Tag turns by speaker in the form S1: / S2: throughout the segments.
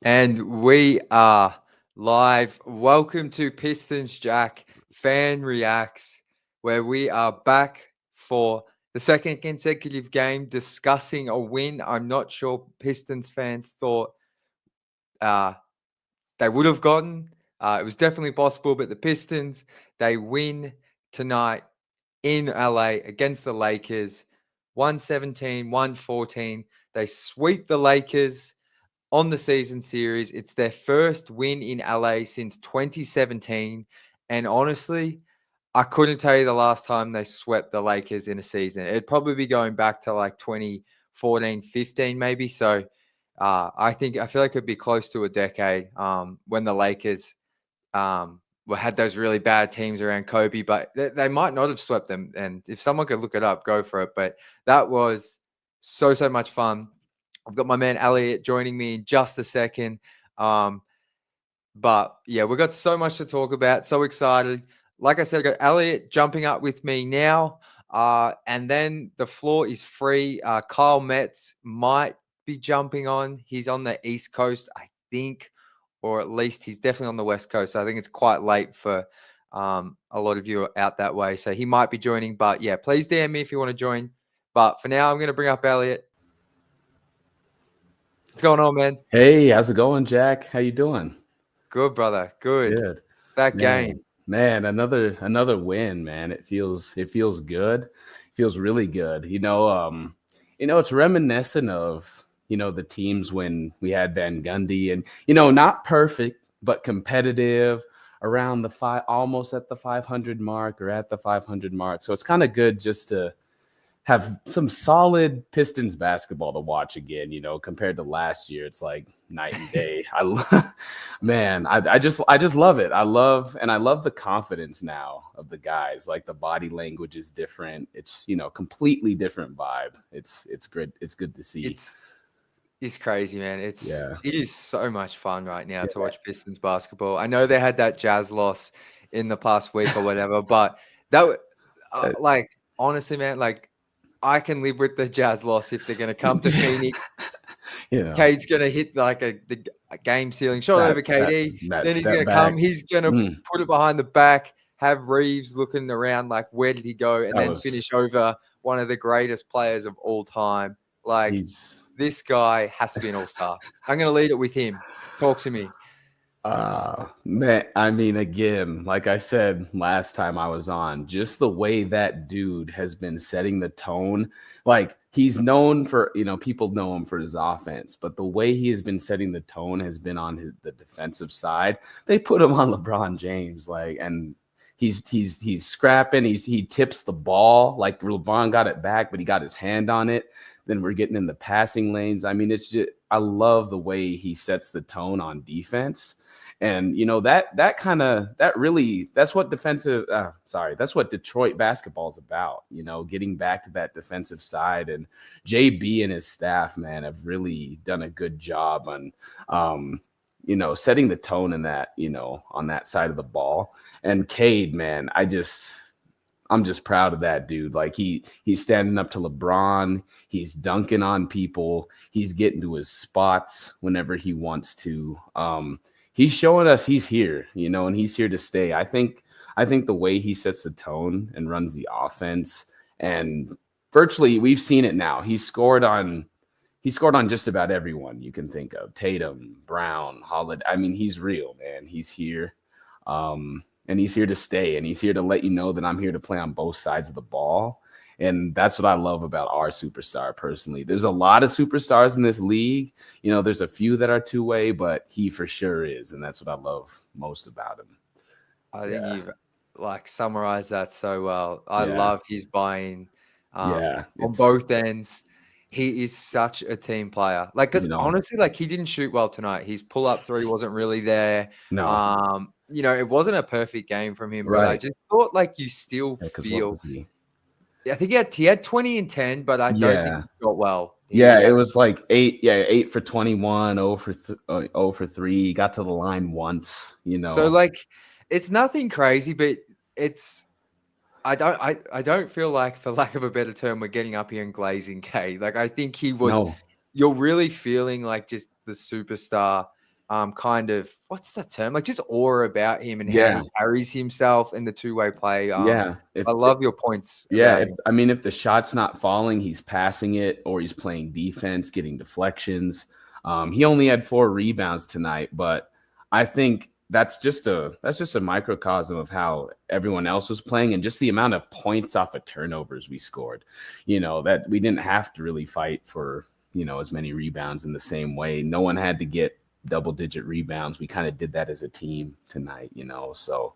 S1: And we are live. Welcome to Pistons Jack Fan Reacts, where we are back for the second consecutive game discussing a win. I'm not sure Pistons fans thought uh, they would have gotten. It was definitely possible, but the Pistons, they win tonight in LA against the Lakers 117, 114. They sweep the Lakers on the season series. It's their first win in LA since 2017. And honestly, I couldn't tell you the last time they swept the Lakers in a season. It'd probably be going back to like 2014, 15, maybe. So I feel like it'd be close to a decade when the Lakers had those really bad teams around Kobe, but they might not have swept them. And if someone could look it up, go for it. But that was so much fun. I've got my man Elliot joining me in just a second. But yeah, we've got so much to talk about. So excited. Like I said, I got Elliot jumping up with me now. And then the floor is free. Kyle Metz might be jumping on. He's on the East Coast, I think, or at least he's definitely on the West Coast. So I think it's quite late for a lot of you out that way. So he might be joining. But yeah, please DM me if you want to join. But for now, I'm going to bring up Elliot. What's going on, man?
S2: Hey, how's it going, Jack? How you doing?
S1: Good, brother. Good.
S2: Good.
S1: That game.
S2: Man, another win, man. It feels good. It feels really good. It's reminiscent of, the teams when we had Van Gundy and, not perfect, but competitive around the almost at the 500 mark or at the 500 mark. So it's kind of good just to have some solid Pistons basketball to watch again, compared to last year. It's like night and day. I just love it. I love the confidence now of the guys. Like the body language is different. It's, completely different vibe. It's great. It's good to see.
S1: It's crazy, man.
S2: Yeah.
S1: It is so much fun right now to watch Pistons basketball. I know they had that Jazz loss in the past week or whatever, but like honestly, man, like I can live with the Jazz loss if they're going to come to Phoenix. Cade's going to hit like a game ceiling shot over KD.
S2: That
S1: Then he's going
S2: step
S1: to come.
S2: back.
S1: He's going to put it behind the back, have Reeves looking around like, where did he go? And then finish over one of the greatest players of all time. Like, this guy has to be an all-star. I'm going to lead it with him. Talk to me.
S2: Man, I mean, again, like I said last time I was on, just the way that dude has been setting the tone. Like he's known for, people know him for his offense, but the way he has been setting the tone has been on the defensive side. They put him on LeBron James, and he's scrapping. He tips the ball, like LeBron got it back, but he got his hand on it. Then we're getting in the passing lanes. I mean, I love the way he sets the tone on defense. And that's what that's what Detroit basketball is about, getting back to that defensive side. And JB and his staff, man, have really done a good job on setting the tone in that, on that side of the ball. And Cade, man, I'm just proud of that dude. Like he's standing up to LeBron. He's dunking on people. He's getting to his spots whenever he wants to. He's showing us he's here, and he's here to stay. I think the way he sets the tone and runs the offense, and virtually we've seen it now. He scored on just about everyone you can think of. Tatum, Brown, Holiday. I mean, he's real, man. He's here. And he's here to stay, and he's here to let you know that I'm here to play on both sides of the ball. And that's what I love about our superstar personally. There's a lot of superstars in this league. There's a few that are two-way, but he for sure is. And that's what I love most about him.
S1: I think you've summarized that so well. I love his buy-in on both ends. He is such a team player. Like, because honestly, like he didn't shoot well tonight. His pull-up three wasn't really there.
S2: No.
S1: It wasn't a perfect game from him, but I just thought like you still feel. I think he had 20 and 10, but I don't think he shot well.
S2: It was like 8 for 21, 0 for 3. He got to the line once,
S1: So like it's nothing crazy, but I don't feel like, for lack of a better term, we're getting up here and glazing Cade. Like I think he was you're really feeling like just the superstar kind of, what's the term? Like just aura about him and how
S2: Yeah,
S1: he carries himself in the two-way play.
S2: yeah.
S1: I love your points
S2: Yeah,
S1: about
S2: if
S1: him.
S2: I mean, if the shot's not falling, he's passing it or he's playing defense, getting deflections. He only had 4 rebounds tonight, but I think that's just a microcosm of how everyone else was playing and just the amount of points off of turnovers we scored. That we didn't have to really fight for, as many rebounds in the same way. No one had to get double-digit rebounds. We kind of did that as a team tonight. So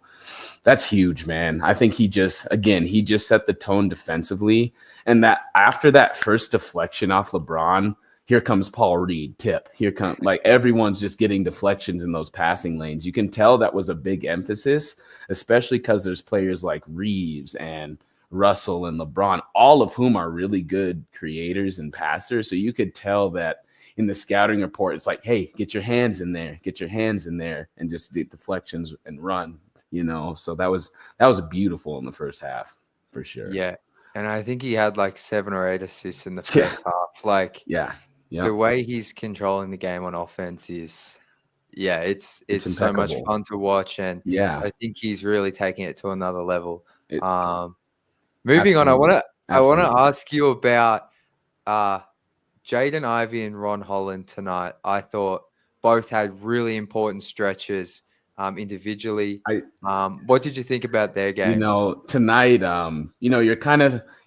S2: that's huge, man. I think he just set the tone defensively. And that after that first deflection off LeBron, here comes Paul Reed tip. Here come like everyone's just getting deflections in those passing lanes. You can tell that was a big emphasis, especially because there's players like Reeves and Russell and LeBron, all of whom are really good creators and passers. So you could tell that in the scouting report, it's like, hey, get your hands in there, and just the deflections and run. So that was beautiful in the first half for sure.
S1: Yeah. And I think he had like 7 or 8 assists in the
S2: Yeah,
S1: first half. Like
S2: yeah,
S1: the
S2: yep.
S1: way he's controlling the game on offense is, yeah, it's
S2: It's
S1: so much
S2: impeccable.
S1: fun to watch, and
S2: Yeah,
S1: I think he's really taking it to another level.
S2: it
S1: Um, Moving on,
S2: absolutely,
S1: I wanna
S2: absolutely.
S1: ask you about uh Jaden Ivey and Ron Holland tonight. I thought both had really important stretches individually.
S2: I
S1: What did you think about their games?
S2: Tonight, you're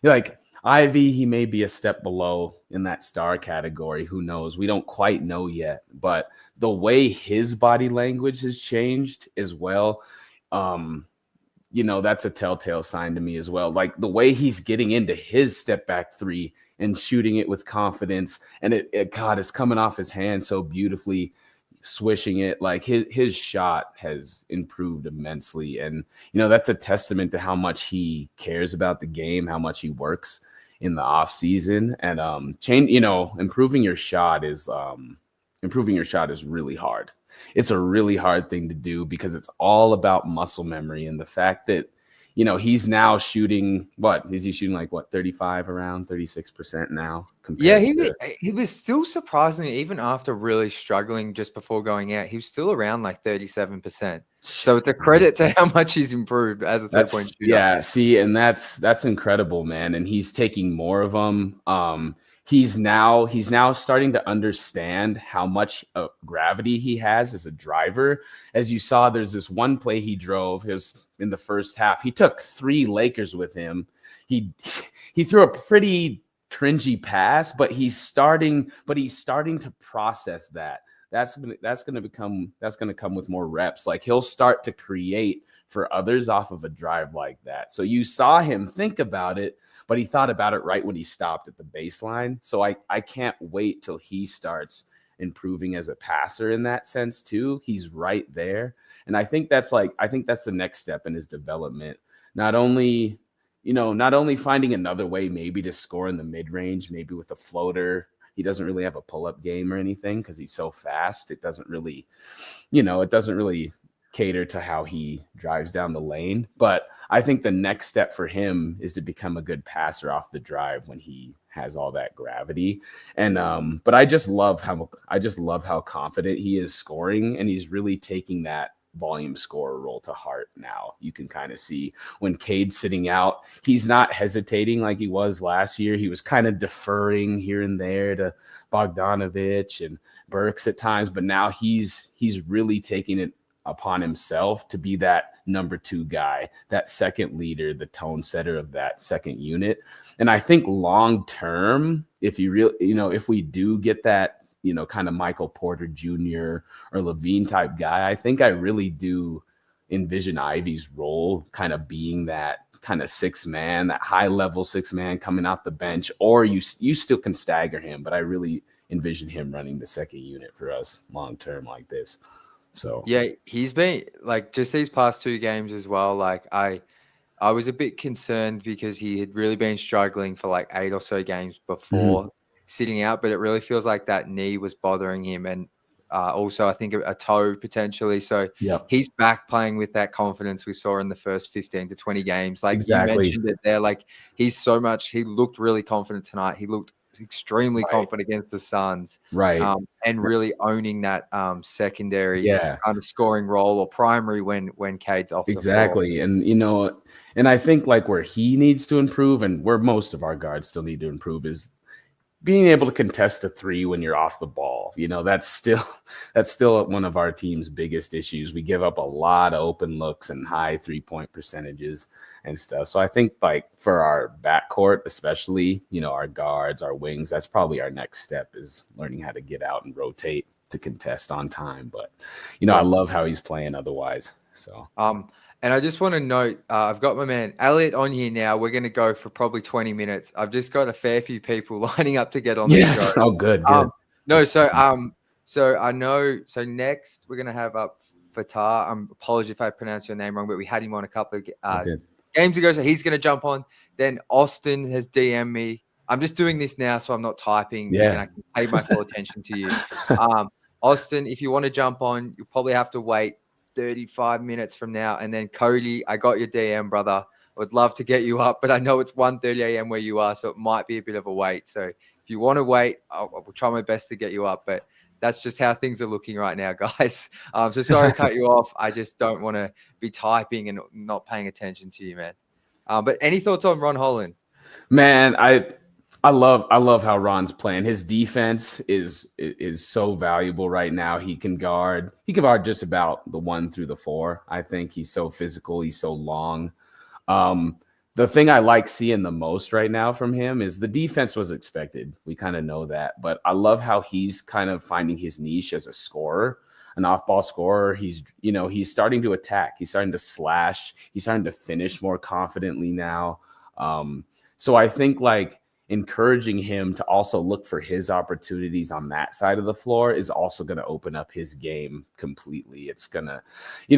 S2: like Ivy, he may be a step below in that star category. Who knows? We don't quite know yet. But the way his body language has changed as well, um, that's a telltale sign to me as well. Like the way he's getting into his step back three and shooting it with confidence, and God, it's coming off his hand so beautifully, swishing it. Like his shot has improved immensely, and that's a testament to how much he cares about the game, how much he works in the off season, and improving your shot is really hard. It's a really hard thing to do because it's all about muscle memory and the fact that he's now shooting, what is he shooting, like what, 35, around 36% now
S1: Yeah,
S2: compared to
S1: he was still surprisingly, even after really struggling just before going out, he was still around like 37%. So it's a credit to how much he's improved as a three-point shooter.
S2: Yeah, see, and that's incredible, man. And he's taking more of them. He's now starting to understand how much gravity he has as a driver. As you saw, there's this one play he drove his in the first half. He took 3 Lakers with him. He he threw a pretty cringy pass, but he's starting to process that. That's going to come with more reps. Like he'll start to create for others off of a drive like that. So you saw him think about it, but he thought about it right when he stopped at the baseline. So I can't wait till he starts improving as a passer in that sense too. He's right there. And I think that's the next step in his development. Not only finding another way maybe to score in the mid-range, maybe with a floater. He doesn't really have a pull-up game or anything because he's so fast. It doesn't really cater to how he drives down the lane. But I think the next step for him is to become a good passer off the drive when he has all that gravity. And but I just love how confident he is scoring, and he's really taking that volume scorer role to heart now. You can kind of see when Cade's sitting out, he's not hesitating like he was last year. He was kind of deferring here and there to Bogdanovich and Burks at times, but now he's really taking it upon himself to be that number 2 guy, that second leader, the tone setter of that second unit. And I think long term, if we do get that, kind of Michael Porter Jr. or Levine type guy, I think I really do envision Ivy's role kind of being that kind of 6-man, that high level 6-man coming off the bench, or you still can stagger him, but I really envision him running the second unit for us long term like this. So
S1: Yeah, he's been like just these past 2 games as well. Like I was a bit concerned because he had really been struggling for like 8 or so games before sitting out, but it really feels like that knee was bothering him, and also I think a toe potentially. So
S2: yep,
S1: he's back playing with that confidence we saw in the first 15 to 20 games. Like you
S2: exactly.
S1: mentioned it there, like he looked really confident tonight. He looked extremely
S2: Right.
S1: confident against the Suns,
S2: Right.
S1: and really owning that secondary
S2: Yeah.
S1: kind of scoring role or primary when Cade's off the floor.
S2: Exactly. And and I think like where he needs to improve and where most of our guards still need to improve is being able to contest a three when you're off the ball. That's still that's still one of our team's biggest issues. We give up a lot of open looks and high 3-point percentages and stuff. So I think like for our backcourt, especially, our guards, our wings, that's probably our next step is learning how to get out and rotate to contest on time. But I
S1: Yeah.
S2: love how he's playing otherwise. So
S1: And I just want to note, I've got my man Elliot on here now. We're going to go for probably 20 minutes. I've just got a fair few people lining up to get on the show.
S2: yes. Oh, good, good.
S1: No, so I know. So next we're going to have up Fatah. Apologies if I pronounced your name wrong, but we had him on a couple of
S2: Okay.
S1: games ago, so he's going to jump on. Then Austin has DM'd me. I'm just doing this now, so I'm not typing, and I can pay my full attention to you. Austin, if you want to jump on, you'll probably have to wait 35 minutes from now. And then Cody, I got your DM, brother. I would love to get you up, but I know it's 1:30 a.m. where you are, so it might be a bit of a wait. So if you want to wait, I will try my best to get you up, but that's just how things are looking right now, guys. So sorry to cut you off. I just don't want to be typing and not paying attention to you, man. But any thoughts on Ron Holland?
S2: Man, I love how Ron's playing. His defense is so valuable right now. He can guard just about the 1 through the 4. I think he's so physical. He's so long. The thing I like seeing the most right now from him is the defense was expected. We kind of know that, but I love how he's kind of finding his niche as a scorer, an off-ball scorer. He's starting to attack. He's starting to slash. He's starting to finish more confidently now. So I think like encouraging him to also look for his opportunities on that side of the floor is also going to open up his game completely. It's going to,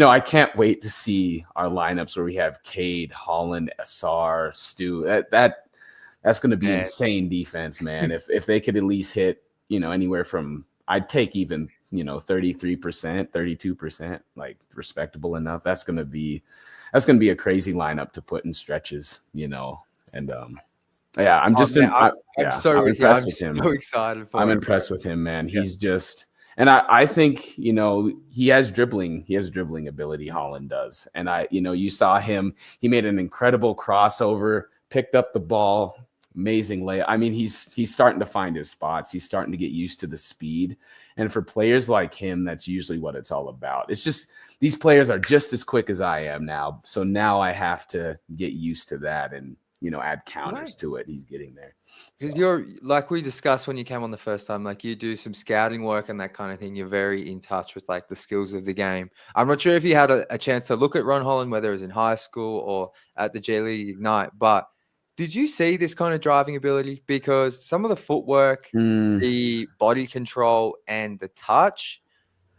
S2: I can't wait to see our lineups where we have Cade, Holland, Asar, Stu. That's going to be insane defense, man. If they could at least hit, anywhere from, I'd take even, 33%, 32%, like respectable enough. That's going to be a crazy lineup to put in stretches, and yeah, I'm just
S1: I'm so
S2: impressed with him.
S1: So excited for him.
S2: I'm impressed with him, man. He's just, and I think he has dribbling ability. Holland does, and you saw him. He made an incredible crossover, picked up the ball, amazing lay. I mean, he's starting to find his spots. He's starting to get used to the speed, and for players like him, that's usually what it's all about. It's just these players are just as quick as I am now, so now I have to get used to that and add counters to it. He's getting there.
S1: Because you're, like we discussed when you came on the first time, like you do some scouting work and that kind of thing. You're very in touch with like the skills of the game. I'm not sure if you had a chance to look at Ron Holland, whether it was in high school or at the G League Ignite, but did you see this kind of driving ability? Because some of the footwork, the body control, and the touch,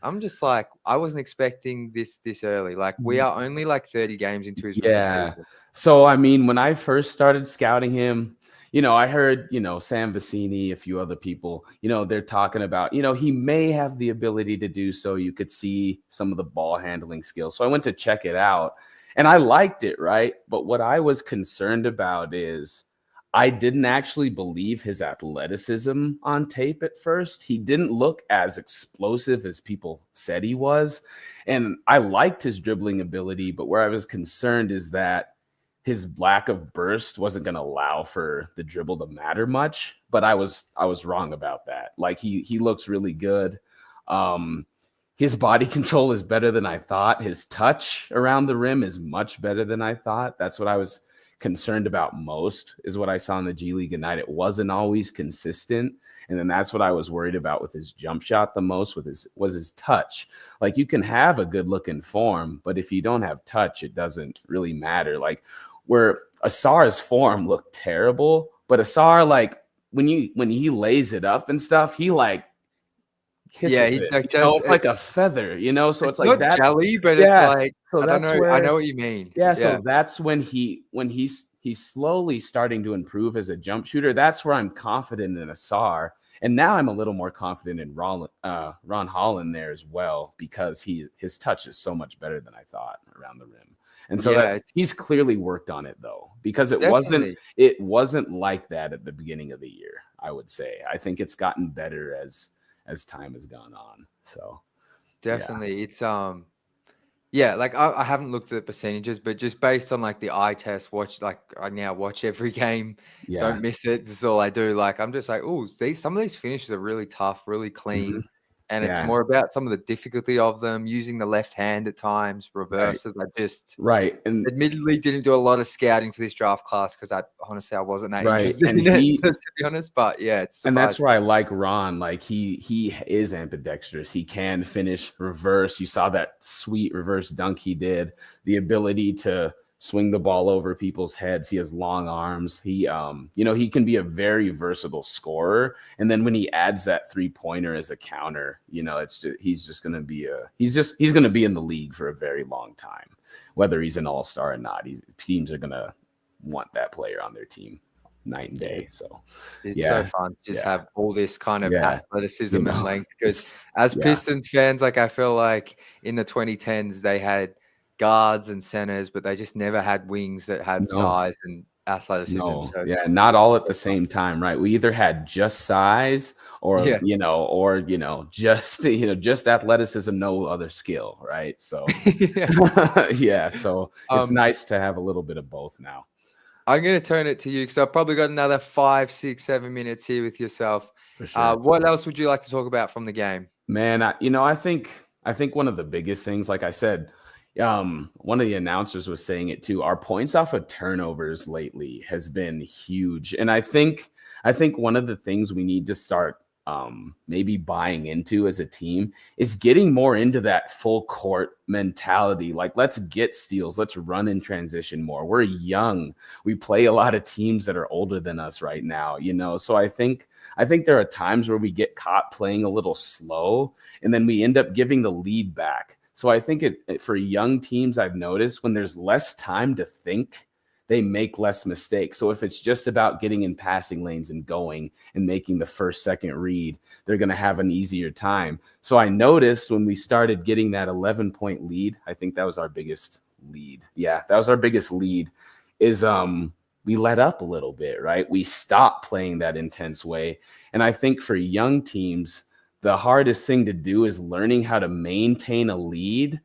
S1: I'm just like, I wasn't expecting this early. Like we are only like 30 games into his rookie season.
S2: So I mean, when I first started scouting him, I heard, Sam Vecini, a few other people, they're talking about, he may have the ability to do so. You could see some of the ball handling skills. So I went to check it out and I liked it, right? But what I was concerned about is I didn't actually believe his athleticism on tape at first. He didn't look as explosive as people said he was. And I liked his dribbling ability, but where I was concerned is that his lack of burst wasn't going to allow for the dribble to matter much. But I was wrong about that. Like he looks really good. His body control is better than I thought. His touch around the rim is much better than I thought. That's what I was concerned about most, is what I saw in the G League Ignite. It wasn't always consistent. And then that's what I was worried about with his jump shot the most, was his touch. Like you can have a good looking form, but if you don't have touch, it doesn't really matter. Like where Asar's form looked terrible, but Asar, like when he lays it up and stuff, he like kisses it.
S1: Like
S2: it's like a feather, so it's like
S1: not jelly, but it's like, so I don't know. I know what you mean.
S2: So that's when he's slowly starting to improve as a jump shooter. That's where I'm confident in Asar. And now I'm a little more confident in Ron Holland there as well, because his touch is so much better than I thought around the rim. And so
S1: Yeah, it's
S2: he's clearly worked on it though, because
S1: definitely.
S2: it wasn't like that at the beginning of the year, I would say. I think it's gotten better as time has gone on. So yeah.
S1: Definitely. Yeah, like I haven't looked at the percentages, but just based on like the eye test, I now watch every game,
S2: Yeah.
S1: don't miss it. This is all I do. Like I'm just like, oh, these some of these finishes are really tough, really
S2: Mhm.
S1: clean. And it's
S2: Yeah.
S1: more about some of the difficulty of them, using the left hand at times,
S2: Right.
S1: reverses. I just
S2: Right. And
S1: admittedly didn't do a lot of scouting for this draft class because I wasn't that
S2: right.
S1: interested
S2: And
S1: in it,
S2: he
S1: to be honest. But yeah, it's
S2: And that's
S1: surprising.
S2: where I like Ron. Like he is ambidextrous. He can finish reverse. You saw that sweet reverse dunk he did. The ability to swing the ball over people's heads. He has long arms. He can be a very versatile scorer. And then when he adds that 3-pointer as a counter, he's just gonna be he's gonna be in the league for a very long time, whether he's an all-star or not. Teams are gonna want that player on their team night and
S1: Yeah.
S2: day. So
S1: It's so
S2: yeah,
S1: fun to just
S2: yeah,
S1: have all this kind of
S2: yeah.
S1: athleticism and length because
S2: It's
S1: as
S2: yeah,
S1: Pistons fans, like I feel like in the 2010s they had guards and centers, but they just never had wings that had
S2: no,
S1: size and athleticism.
S2: no,
S1: So
S2: yeah,
S1: it's
S2: not
S1: it's
S2: all at
S1: so
S2: the
S1: fun.
S2: same time, right? We either had just size or
S1: Yeah.
S2: just athleticism, no other skill, right? So
S1: Yeah.
S2: yeah, so it's
S1: Um,
S2: nice to have a little bit of both now,
S1: I'm gonna turn it to you because I've probably got another 5, 6, 7 minutes here with yourself.
S2: for sure.
S1: What else would you like to talk about from the game?
S2: Man, I think one of the biggest things, like I said, one of the announcers was saying it too. Our points off of turnovers lately has been huge, and I think one of the things we need to start maybe buying into as a team is getting more into that full court mentality. Like, let's get steals, let's run in transition more. We're young. We play a lot of teams that are older than us right now, So I think there are times where we get caught playing a little slow and then we end up giving the lead back. So I think for young teams, I've noticed when there's less time to think, they make less mistakes. So if it's just about getting in passing lanes and going and making the first, second read, they're going to have an easier time. So I noticed when we started getting that 11-point lead, I think that was our biggest lead. Yeah, that was our biggest lead is we let up a little bit, right? We stopped playing that intense way. And I think for young teams, the hardest thing to do is learning how to maintain a lead,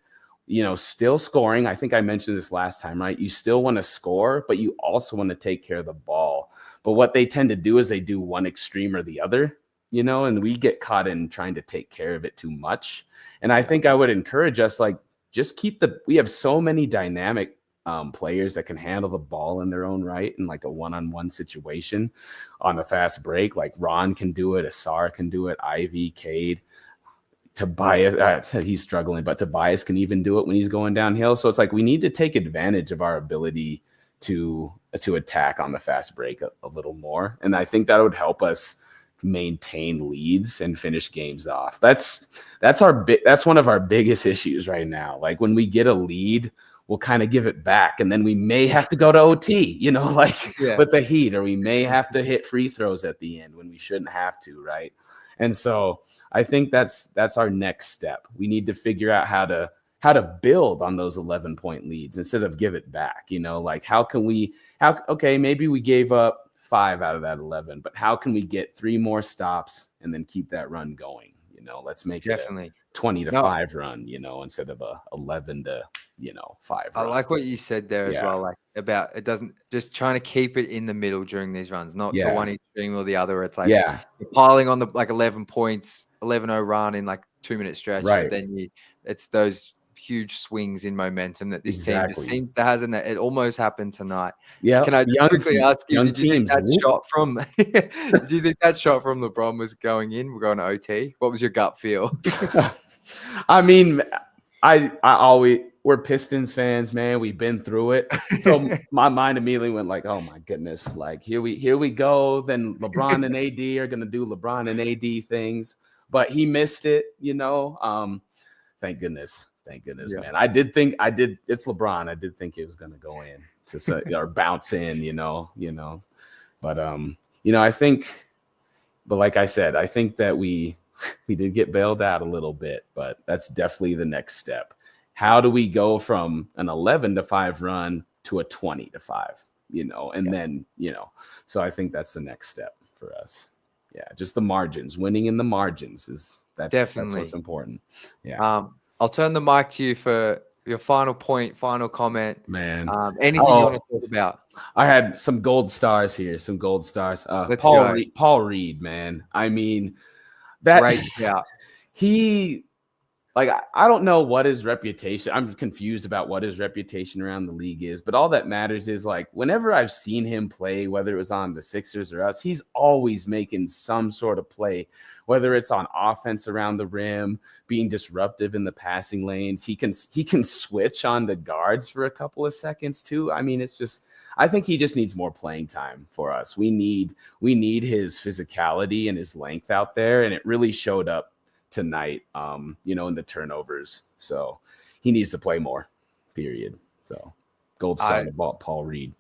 S2: still scoring. I think I mentioned this last time, right? You still want to score, but you also want to take care of the ball. But what they tend to do is they do one extreme or the other, and we get caught in trying to take care of it too much. And I
S1: Yeah.
S2: think I would encourage us, like, just we have so many dynamic players that can handle the ball in their own right in like a one-on-one situation on a fast break. Like Ron can do it, Asar can do it, Ivy, Cade. Tobias, he's struggling, but Tobias can even do it when he's going downhill. So it's like we need to take advantage of our ability to attack on the fast break a little more, and I think that would help us maintain leads and finish games off. That's one of our biggest issues right now. Like when we get a lead, we'll kind of give it back, and then we may have to go to OT, like
S1: Yeah.
S2: with the Heat, or we may have to hit free throws at the end when we shouldn't have to, right? And so I think that's our next step. We need to figure out how to build on those 11-point leads instead of give it back. Like okay, maybe we gave up 5 out of that 11, but how can we get 3 more stops and then keep that run going? Let's make it a
S1: Definitely.
S2: 20 to
S1: No,
S2: 5 run, instead of a 11 to 5
S1: I
S2: run.
S1: like what you said there as
S2: Yeah.
S1: well, like about it doesn't just trying to keep it in the middle during these runs, not to
S2: Yeah.
S1: one extreme or the other. It's like
S2: Yeah.
S1: you're piling on the like 11 points, 11-0 run in like 2-minute stretch, but
S2: Right.
S1: then it's those huge swings in momentum that this team just
S2: Exactly.
S1: seems to has, and it almost happened tonight.
S2: Yeah.
S1: Can I just quickly ask you,
S2: Young
S1: did you think
S2: teams.
S1: that
S2: Whoop.
S1: shot from did you think that shot from LeBron was going in? We're going to OT. What was your gut feel?
S2: I mean, we're Pistons fans, man. We've been through it. So my mind immediately went like, oh my goodness, like here we go. Then LeBron and AD are gonna do LeBron and AD things, but he missed it, Thank goodness,
S1: Yeah.
S2: man. It's LeBron. I did think it was gonna go in or bounce in, But I think, but like I said, I think that we did get bailed out a little bit, but that's definitely the next step. how do we go from an 11-5 run to a 20-5, and then, so I think that's the next step for us. Yeah. Just the margins, winning in the margins that's
S1: Definitely.
S2: what's important. Yeah.
S1: I'll turn the mic to you for your final point, final comment.
S2: Man.
S1: Anything you want to talk about?
S2: I had some gold stars here, some gold stars.
S1: Let's go.
S2: Paul Reed, man. I mean, that
S1: Great shout.
S2: he, like, I don't know what his reputation, I'm confused about what his reputation around the league is, but all that matters is, like, whenever I've seen him play, whether it was on the Sixers or us, he's always making some sort of play, whether it's on offense around the rim, being disruptive in the passing lanes. He can switch on the guards for a couple of seconds too. I mean, it's just, I think he just needs more playing time for us. We need his physicality and his length out there, and it really showed up tonight, in the turnovers. So he needs to play more, period. So gold star to Paul Reed.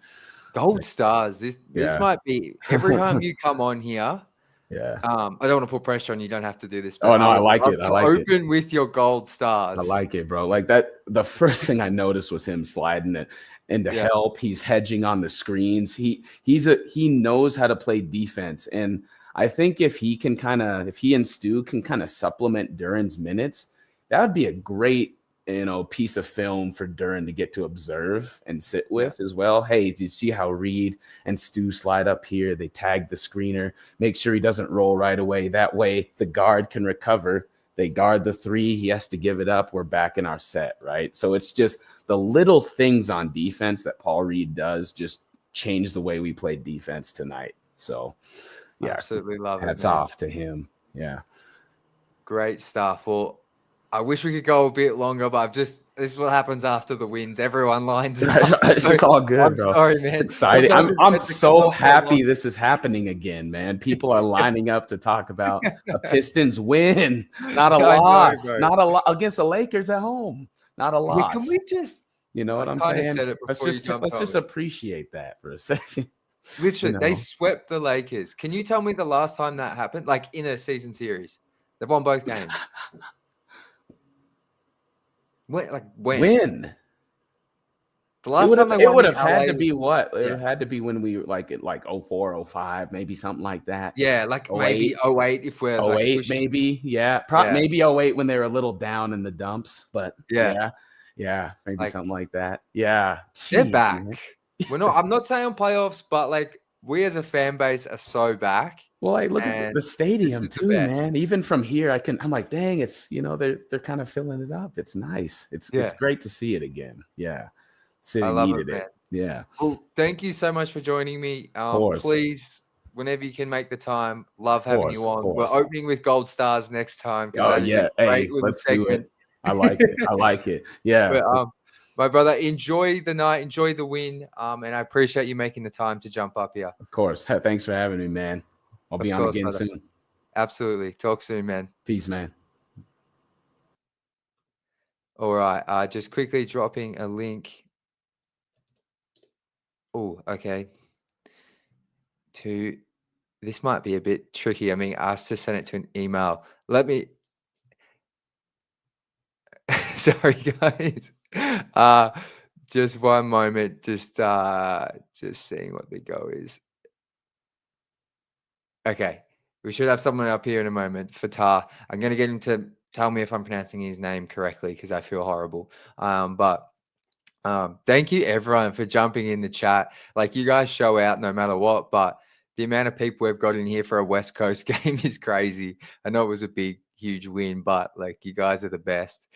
S1: Gold stars. This might be every time you come on here.
S2: Yeah.
S1: I don't want to put pressure on you. You don't have to do this.
S2: But I like it. I like it.
S1: Open with your gold stars.
S2: I like it, bro. Like that. The first thing I noticed was him sliding it into help. He's hedging on the screens. He knows how to play defense. And I think if he and Stu can kind of supplement Duren's minutes, that would be a great, piece of film for Duren to get to observe and sit with as well. Hey, do you see how Reed and Stu slide up here? They tag the screener, make sure he doesn't roll right away. That way the guard can recover. They guard the three. He has to give it up. We're back in our set, right? So it's just the little things on defense that Paul Reed does just change the way we played defense tonight. So yeah,
S1: absolutely love it.
S2: Hats off to him. Yeah.
S1: Great stuff. Well, I wish we could go a bit longer, but this is what happens after the wins. Everyone lines up.
S2: It's all good,
S1: I'm
S2: bro.
S1: sorry, man.
S2: It's exciting. I'm so happy this is happening again, man. People are lining up to talk about a Pistons win, not a loss, not a lot against the Lakers at home, not a loss.
S1: Can we just,
S2: you know what I'm saying? Let's just appreciate that for a second.
S1: Literally, they swept the Lakers. Can you tell me the last time that happened? Like in a season series, they've won both games.
S2: When?
S1: The last time it
S2: would have had to be what? It had to be when we like 04, 05, maybe something like that.
S1: Yeah, like 08. Maybe 08 if we're
S2: 08, maybe. Yeah. Maybe 08 when they were a little down in the dumps, but yeah, maybe something like that. Yeah.
S1: They're back. I'm not saying playoffs, but we as a fan base are so back.
S2: Well, look at the stadium too, man. Even from here, I'm like, dang, it's they're kind of filling it up. It's nice. It's great to see it again. Yeah, City needed it. Yeah.
S1: Well, thank you so much for joining me. Please, whenever you can make the time, love having you on. We're opening with gold stars next time.
S2: Oh yeah, let's do it. I like it. I like it. Yeah.
S1: But, my brother, enjoy the night, enjoy the win, and I appreciate you making the time to jump up here.
S2: Of course. Thanks for having me, man. I'll be on again soon.
S1: Absolutely. Talk soon, man.
S2: Peace, man.
S1: All right. Just quickly dropping a link. Oh, okay. This might be a bit tricky. I mean, asked to send it to an email. Let me. Sorry, guys. Just one moment. Just seeing what the go is. Okay, we should have someone up here in a moment. Fatah. I'm going to get him to tell me if I'm pronouncing his name correctly because I feel horrible. But thank you everyone for jumping in the chat. You guys show out no matter what, but the amount of people we've got in here for a West Coast game is crazy. I know it was a big, huge win, but you guys are the best.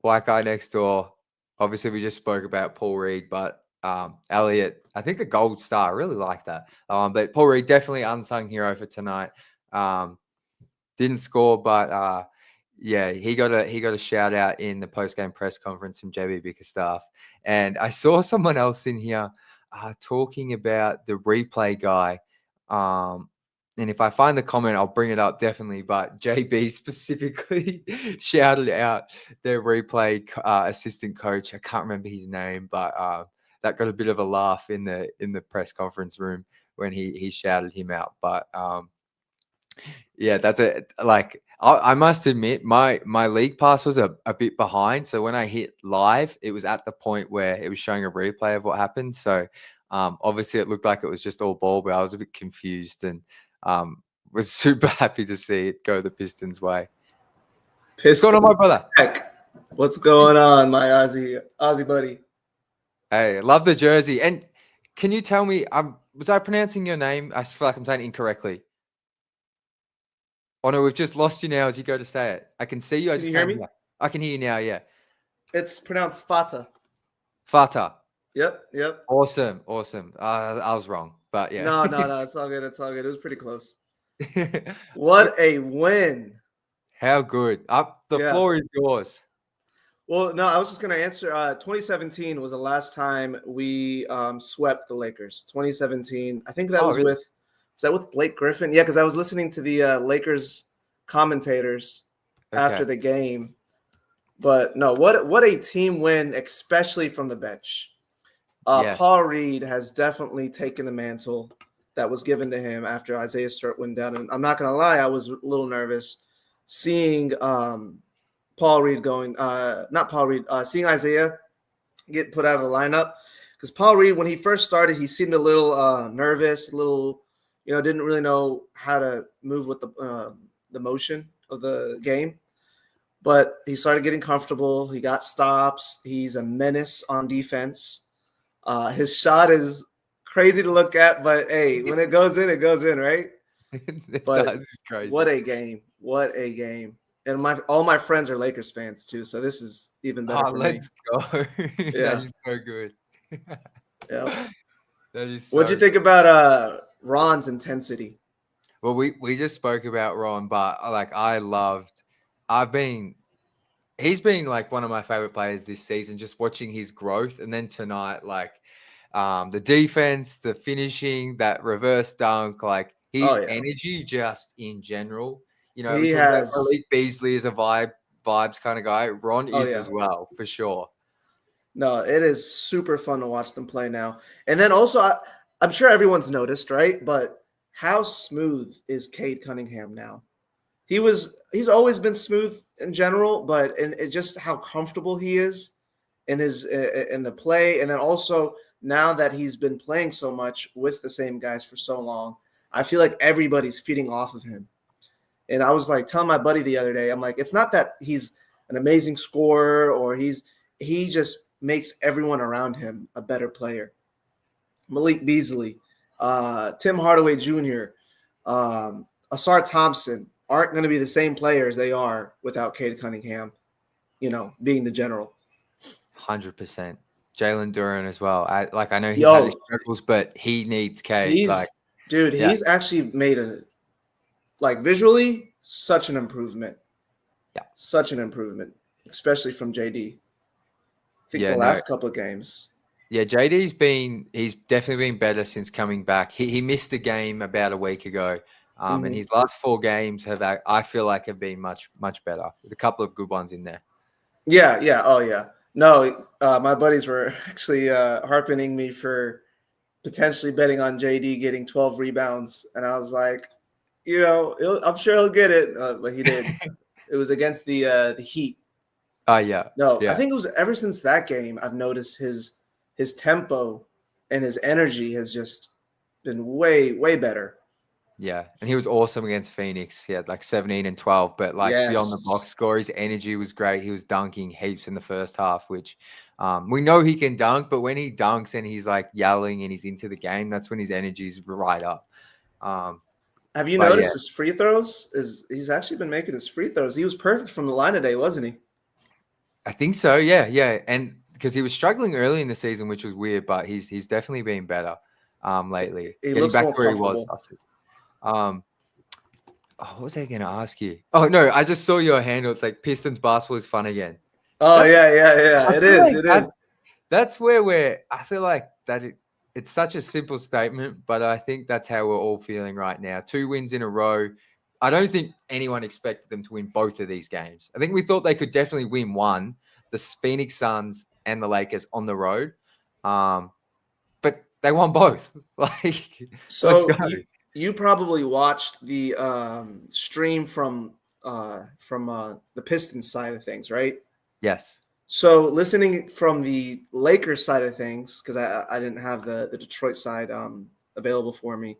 S1: White guy next door. Obviously, we just spoke about Paul Reed, but Elliot, I think the gold star. I really like that. But Paul Reed, definitely unsung hero for tonight. Didn't score, but he got a shout out in the post-game press conference from JB Bickerstaff. And I saw someone else in here talking about the replay guy. And if I find the comment, I'll bring it up definitely. But JB specifically shouted out their replay assistant coach. I can't remember his name, but that got a bit of a laugh in the press conference room when he shouted him out. But that's I must admit, my league pass was a bit behind. So when I hit live, it was at the point where it was showing a replay of what happened. So obviously it looked like it was just all ball, but I was a bit confused and was super happy to see it go the Pistons' way. What's going on, my brother?
S3: Heck, what's going on, my Aussie buddy?
S1: Hey, love the jersey. And can you tell me, was I pronouncing your name? I feel like I'm saying it incorrectly. Oh no, we've just lost you now as you go to say it. I can see you.
S3: Can you hear me?
S1: I can hear you now. Yeah.
S3: It's pronounced Fata.
S1: Fata.
S3: Yep.
S1: Awesome. I was wrong, but yeah.
S3: No. It's all good. It was pretty close. What a win!
S1: How good. The floor is yours.
S3: Well, no, I was just gonna answer. 2017 was the last time we swept the Lakers. 2017. I think that was
S1: really?
S3: was that with Blake Griffin? Yeah, because I was listening to the Lakers commentators after the game. But no, what a team win, especially from the bench. Paul Reed has definitely taken the mantle that was given to him after Isaiah Stewart went down. And I'm not going to lie, I was a little nervous seeing Paul Reed seeing Isaiah get put out of the lineup. Because Paul Reed, when he first started, he seemed a little nervous, a little, didn't really know how to move with the motion of the game. But he started getting comfortable. He got stops. He's a menace on defense. His shot is crazy to look at, but hey, when it goes in, right?
S1: It's crazy.
S3: What a game. And all my friends are Lakers fans too, so this is even better for me.
S1: Let's go.
S3: Yeah.
S1: That is so good.
S3: Yeah.
S1: That is so
S3: What'd you think about Ron's intensity?
S1: Well, we just spoke about Ron, but he's been like one of my favorite players this season, just watching his growth. And then tonight, the defense, the finishing, that reverse dunk, like his energy just in general,
S3: he has
S1: Malik Beasley is a vibes kind of guy. Ron is as well, for sure.
S3: No, it is super fun to watch them play now. And then also, I'm sure everyone's noticed, right? But how smooth is Cade Cunningham now? He's always been smooth in general, but it's just how comfortable he is in the play. And then also now that he's been playing so much with the same guys for so long, I feel like everybody's feeding off of him. And I was like telling my buddy the other day, I'm like, it's not that he's an amazing scorer or he just makes everyone around him a better player. Malik Beasley, Tim Hardaway Jr., Asar Thompson aren't going to be the same players they are without Cade Cunningham, being the general.
S1: 100%. Jalen Duran as well. I know he's had his struggles, but he needs Cade.
S3: He's actually made visually such an improvement.
S1: Yeah.
S3: Such an improvement, especially from JD. I think the last couple of games.
S1: Yeah, he's definitely been better since coming back. He missed a game about a week ago. And his last 4 games I feel like have been much, much better with a couple of good ones in there.
S3: Yeah. Oh, yeah. No, my buddies were actually harping me for potentially betting on JD getting 12 rebounds. And I was like, I'm sure he'll get it. But he did. It was against the Heat.
S1: Yeah.
S3: No, yeah. I think it was ever since that game, I've noticed his tempo and his energy has just been way, way better.
S1: Yeah, and he was awesome against Phoenix. He had 17 and 12, but beyond the box score, his energy was great. He was dunking heaps in the first half, which we know he can dunk, but when he dunks and he's yelling and he's into the game, that's when his energy's right up.
S3: Have you noticed his free throws? He's actually been making his free throws. He was perfect from the line today, wasn't he?
S1: I think so, yeah. And because he was struggling early in the season, which was weird, but he's definitely been better lately.
S3: He looks back to where he was.
S1: What was I going to ask you? Oh, no, I just saw your handle. It's like Pistons basketball is fun again.
S3: Oh, yeah. It is.
S1: That's where I feel like that it's such a simple statement, but I think that's how we're all feeling right now. 2 wins in a row. I don't think anyone expected them to win both of these games. I think we thought they could definitely win one, the Phoenix Suns and the Lakers on the road. But they won both.
S3: So let's go. You probably watched the stream from the Pistons side of things, right?
S1: Yes.
S3: So listening from the Lakers side of things, because I didn't have the Detroit side available for me,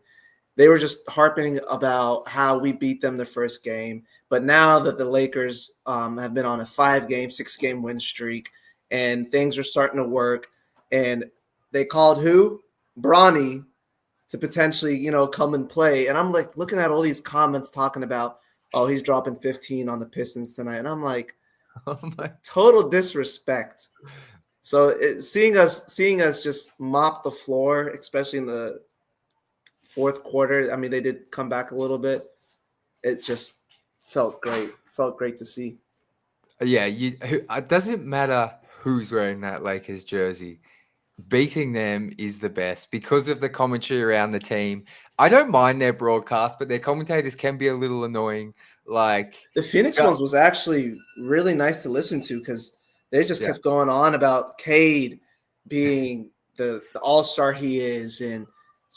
S3: they were just harping about how we beat them the first game. But now that the Lakers have been on a 5-game, 6-game win streak, and things are starting to work, and they called who? Bronny to potentially, come and play. And I'm like looking at all these comments talking about, oh, he's dropping 15 on the Pistons tonight. And I'm like, total disrespect. So seeing us just mop the floor, especially in the fourth quarter. I mean, they did come back a little bit. It just felt great. Felt great to see.
S1: Yeah, it doesn't matter who's wearing that Lakers jersey. Beating them is the best because of the commentary around the team. I don't mind their broadcast, but their commentators can be a little annoying. Like
S3: the Phoenix ones was actually really nice to listen to because they just kept going on about Cade being the all-star he is and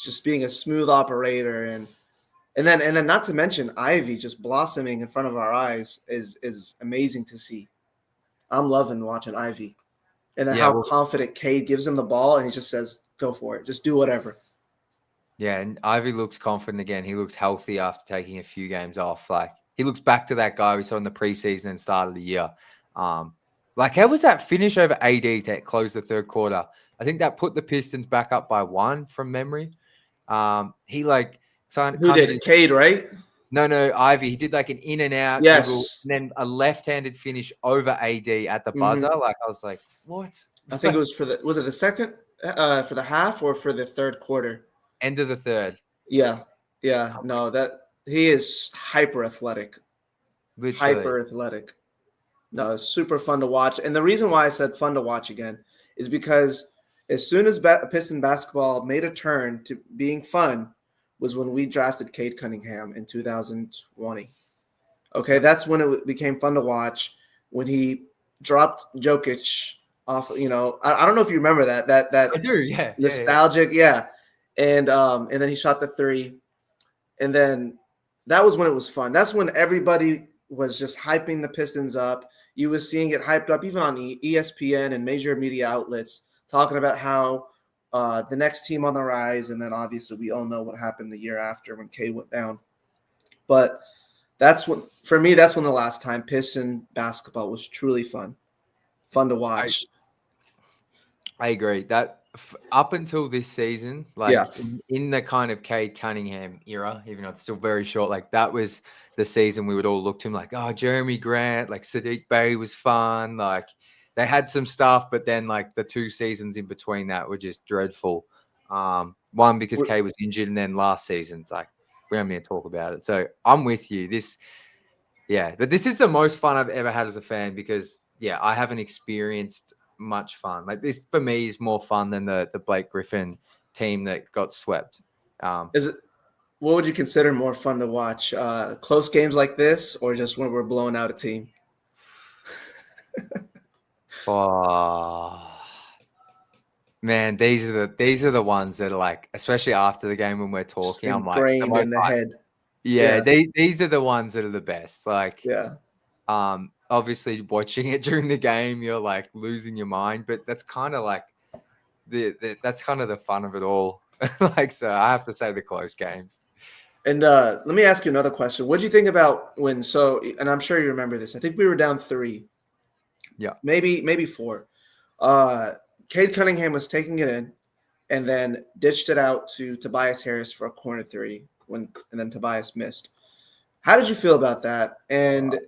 S3: just being a smooth operator and then not to mention Ivy just blossoming in front of our eyes is amazing to see. I'm loving watching Ivy. And then how confident Cade gives him the ball and he just says, go for it. Just do whatever.
S1: Yeah, and Ivy looks confident again. He looks healthy after taking a few games off. Like he looks back to that guy we saw in the preseason and start of the year. Like how was that finish over AD to close the third quarter? I think that put the Pistons back up by 1 from memory. He like
S3: who did it? Cade, right?
S1: No, Ivy. He did like an in and out dribble, and then a left-handed finish over AD at the buzzer. Mm-hmm. Like I was like, what?
S3: I think it was was it the second for the half or for the third quarter?
S1: End of the third.
S3: Yeah. No, that he is hyper athletic.
S1: Literally.
S3: Hyper athletic. No, it's super fun to watch. And the reason why I said fun to watch again is because as soon as Piston basketball made a turn to being fun was when we drafted Cade Cunningham in 2020. Okay, that's when it became fun to watch, when he dropped Jokic off, I don't know if you remember that
S1: I do, yeah.
S3: Nostalgic, yeah. And then he shot the 3. And then that was when it was fun. That's when everybody was just hyping the Pistons up. You were seeing it hyped up even on ESPN and major media outlets talking about how the next team on the rise, and then obviously we all know what happened the year after when Cade went down. But that's when the last time Piston basketball was truly fun to watch.
S1: I agree that up until this season, in the kind of Cade Cunningham era, even though it's still very short, like that was the season we would all look to him like, oh, Jeremy Grant, like Sadiq Bey was fun, like. They had some stuff, but then like the 2 seasons in between that were just dreadful. One because Kay was injured, and then last season it's like we don't need to talk about it. So I'm with you. But this is the most fun I've ever had as a fan because I haven't experienced much fun. Like this for me is more fun than the Blake Griffin team that got swept.
S3: Is it? What would you consider more fun to watch? Close games like this, or just when we're blowing out a team?
S1: Oh man, these are the ones that are like, especially after the game when we're talking, I'm like
S3: ingrained in the head.
S1: Yeah, these are the ones that are the best. Like, obviously watching it during the game, you're like losing your mind, but that's kind of like that's kind of the fun of it all. Like, so I have to say the close games.
S3: And let me ask you another question. What did you think about when? And I'm sure you remember this. I think we were down 3.
S1: Yeah,
S3: maybe 4. Cade Cunningham was taking it in, and then dished it out to Tobias Harris for a corner 3. And then Tobias missed. How did you feel about that? And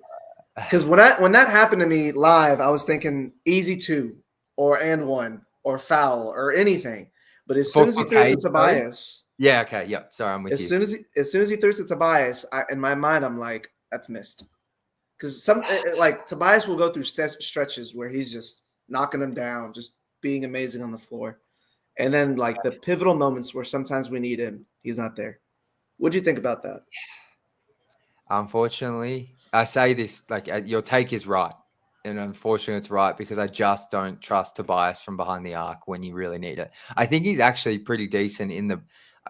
S3: because when that happened to me live, I was thinking easy 2 or and 1 or foul or anything. But as soon as he threw it to Tobias,
S1: okay, sorry, I'm with you.
S3: As soon as he threw it to Tobias, in my mind, I'm like, that's missed. Because Tobias will go through stretches where he's just knocking them down, just being amazing on the floor. And then like the pivotal moments where sometimes we need him, he's not there. What do you think about that?
S1: Unfortunately, I say this, like your take is right. And unfortunately it's right because I just don't trust Tobias from behind the arc when you really need it. I think he's actually pretty decent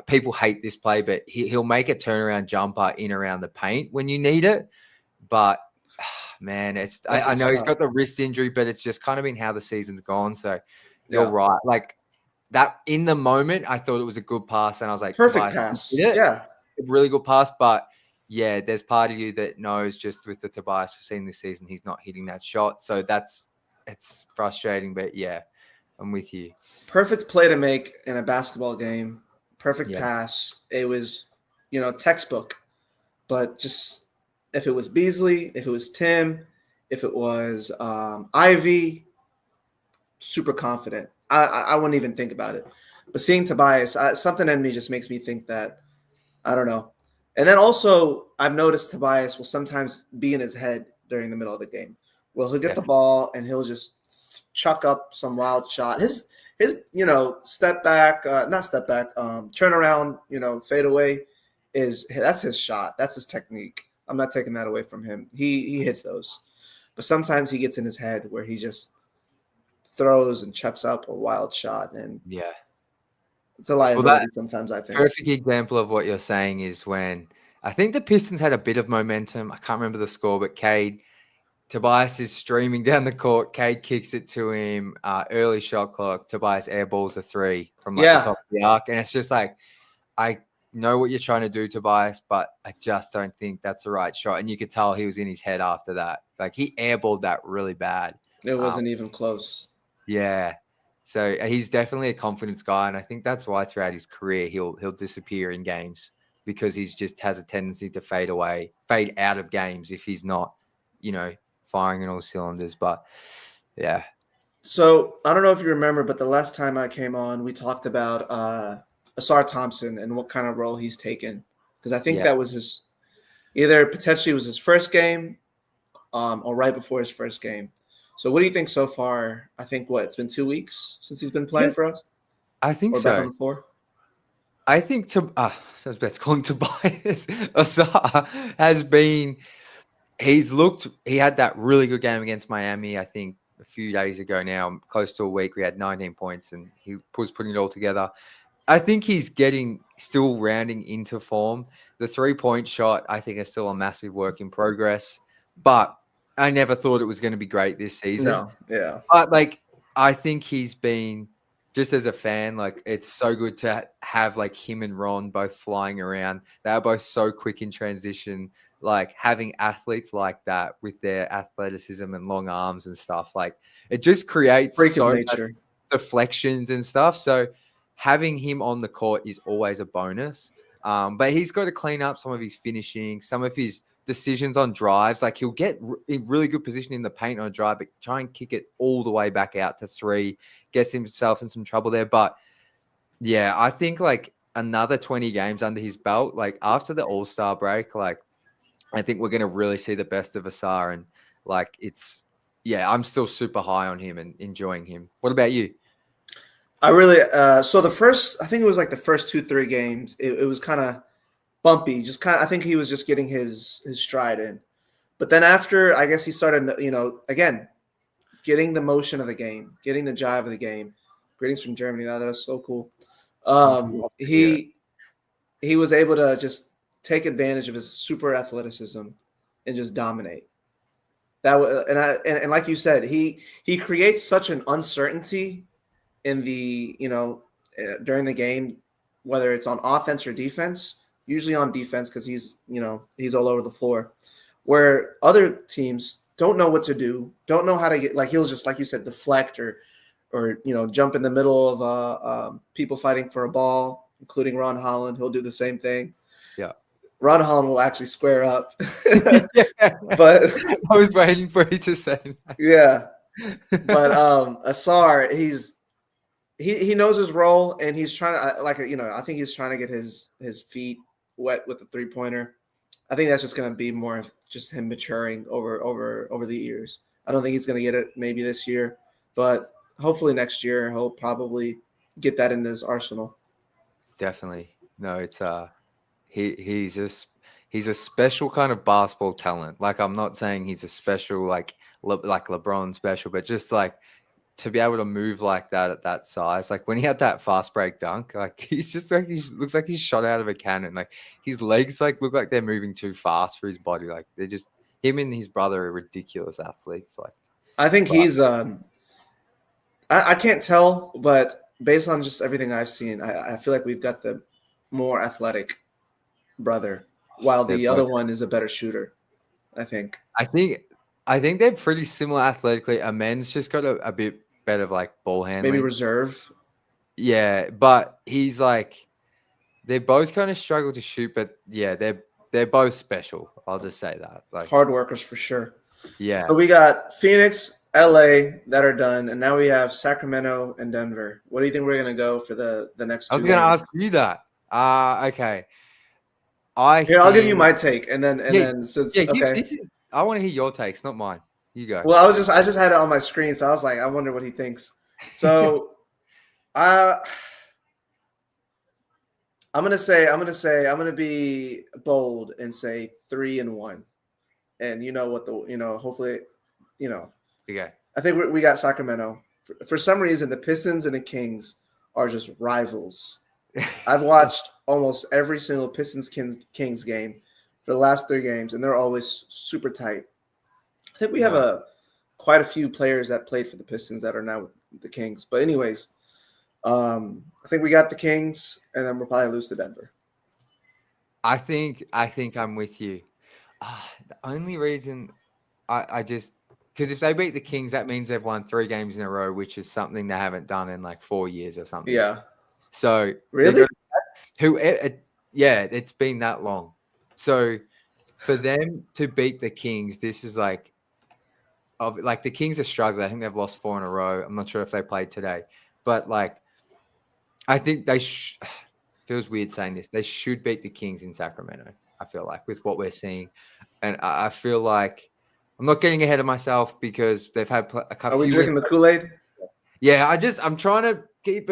S1: people hate this play, but he'll make a turnaround jumper in around the paint when you need it. but man, I know he's
S3: tough.
S1: got the wrist injury, but it's just kind of been how the season's gone. So you're
S3: Yeah.
S1: right. Like that in the moment, I thought it was a good pass, and I was like,
S3: Perfect
S1: Tobias,
S3: pass.
S1: you did it.
S3: Yeah.
S1: A really good pass, but yeah, there's part of you that knows just with the Tobias we've seen this season, he's not hitting that shot. So it's frustrating, but yeah, I'm with you.
S3: Perfect play to make in a basketball game. Perfect
S1: Yeah.
S3: pass. It was, textbook. But just if it was Beasley, if it was Tim, if it was Ivy, super confident. I wouldn't even think about it. But seeing Tobias, something in me just makes me think that, I don't know. And then also, I've noticed Tobias will sometimes be in his head during the middle of the game. Well, he'll get the ball and he'll just chuck up some wild shot. His step back, not step back, turnaround, fade away that's his shot. That's his technique. I'm not taking that away from him. He hits those. But sometimes he gets in his head where he just throws and chucks up a wild shot, and
S1: Yeah.
S3: it's a liability sometimes, I think.
S1: Perfect example of what you're saying is when I think the Pistons had a bit of momentum. I can't remember the score, but Tobias is streaming down the court. Cade kicks it to him. Early shot clock. Tobias airballs a three from the top of the arc. And it's just like, I know what you're trying to do, Tobias, but I just don't think that's the right shot. And you could tell he was in his head after that. Like he airballed that really bad.
S3: It wasn't even close.
S1: Yeah. So he's definitely a confidence guy. And I think that's why throughout his career, he'll disappear in games because he's just has a tendency to fade out of games if he's not, firing in all cylinders. But yeah.
S3: So I don't know if you remember, but the last time I came on, we talked about Asar Thompson and what kind of role he's taken. Because I think that was potentially was his first game or right before his first game. So what do you think so far? I think it's been 2 weeks since he's been playing for us?
S1: I think
S3: or
S1: so.
S3: Back on the floor?
S1: I think so I was about to call him Tobias. Asar has been he had that really good game against Miami, I think a few days ago now, close to a week. We had 19 points and he was putting it all together. I think he's still rounding into form. The 3-point shot, I think, is still a massive work in progress, but I never thought it was going to be great this season.
S3: No, yeah.
S1: But I think he's been, just as a fan, it's so good to have him and Ron both flying around. They are both so quick in transition. Having athletes like that with their athleticism and long arms and stuff, it just creates
S3: Freak
S1: so
S3: of
S1: much
S3: nature.
S1: deflections and stuff. So having him on the court is always a bonus. But he's got to clean up some of his finishing, some of his decisions on drives. He'll get in really good position in the paint on a drive, but try and kick it all the way back out to three, gets himself in some trouble there. But yeah, I think another 20 games under his belt, after the All-Star break, I think we're going to really see the best of Asar. And I'm still super high on him and enjoying him. What about you?
S3: I really I think it was the first 2-3 games. It was kind of bumpy. I think he was just getting his stride in. But then after, I guess he started, again, getting the motion of the game, getting the jive of the game. Greetings from Germany. That is so cool. He was able to just take advantage of his super athleticism and just dominate. That was, and like you said, he creates such an uncertainty in the during the game, whether it's on offense or defense. Usually on defense because he's all over the floor, where other teams don't know what to do, don't know how to get, he'll just, like you said, deflect or jump in the middle of people fighting for a ball, including Ron Holland. He'll do the same thing.
S1: Yeah. Ron
S3: Holland will actually square up.
S1: But I was waiting for you to say that.
S3: Yeah. But Asar, he knows his role, and he's trying to I think he's trying to get his feet wet with the 3-pointer. I think that's just going to be more of just him maturing over the years. I don't think he's going to get it maybe this year, but hopefully next year he'll probably get that in his arsenal.
S1: Definitely. No, it's he's a special kind of basketball talent. I'm not saying he's a special like LeBron special, but just to be able to move like that at that size, when he had that fast break dunk, he's just he looks like he's shot out of a cannon. His legs look like they're moving too fast for his body. him and his brother are ridiculous athletes. Like,
S3: I think he's I can't tell, but based on just everything I've seen, I feel like we've got the more athletic brother, while the other one is a better shooter, I think.
S1: I think they're pretty similar athletically. Amen's just got a bit better like ball handling.
S3: Maybe reserve.
S1: Yeah, but he's like they both kind of struggle to shoot, but yeah, they're both special. I'll just say that. Like
S3: hard workers for sure.
S1: Yeah.
S3: So we got Phoenix, LA that are done, and now we have Sacramento and Denver. What do you think we're gonna go for the next two?
S1: I was gonna ask you that. Okay.
S3: I'll give you my take, and then since
S1: I want to hear your takes, not mine. You go.
S3: Well, I just had it on my screen, so I was like, I wonder what he thinks. So, I'm gonna be bold and say 3-1, and hopefully,
S1: Okay.
S3: I think we got Sacramento. For some reason, the Pistons and the Kings are just rivals. I've watched almost every single Pistons Kings game for the last 3 games, and they're always super tight. I think we have quite a few players that played for the Pistons that are now with the Kings. But anyways, I think we got the Kings, and then we'll probably lose to Denver.
S1: I think I'm with you. The only reason I just because if they beat the Kings, that means they've won 3 games in a row, which is something they haven't done in like 4 years or something.
S3: Yeah.
S1: So
S3: really,
S1: it's been that long. So for them to beat the Kings, this is like the Kings are struggling. I think they've lost 4 in a row. I'm not sure if they played today, but like I think they feels weird saying this. They should beat the Kings in Sacramento. I feel like with what we're seeing, and I feel like I'm not getting ahead of myself because they've had a couple.
S3: Are we drinking the Kool-Aid?
S1: Yeah, I'm trying to keep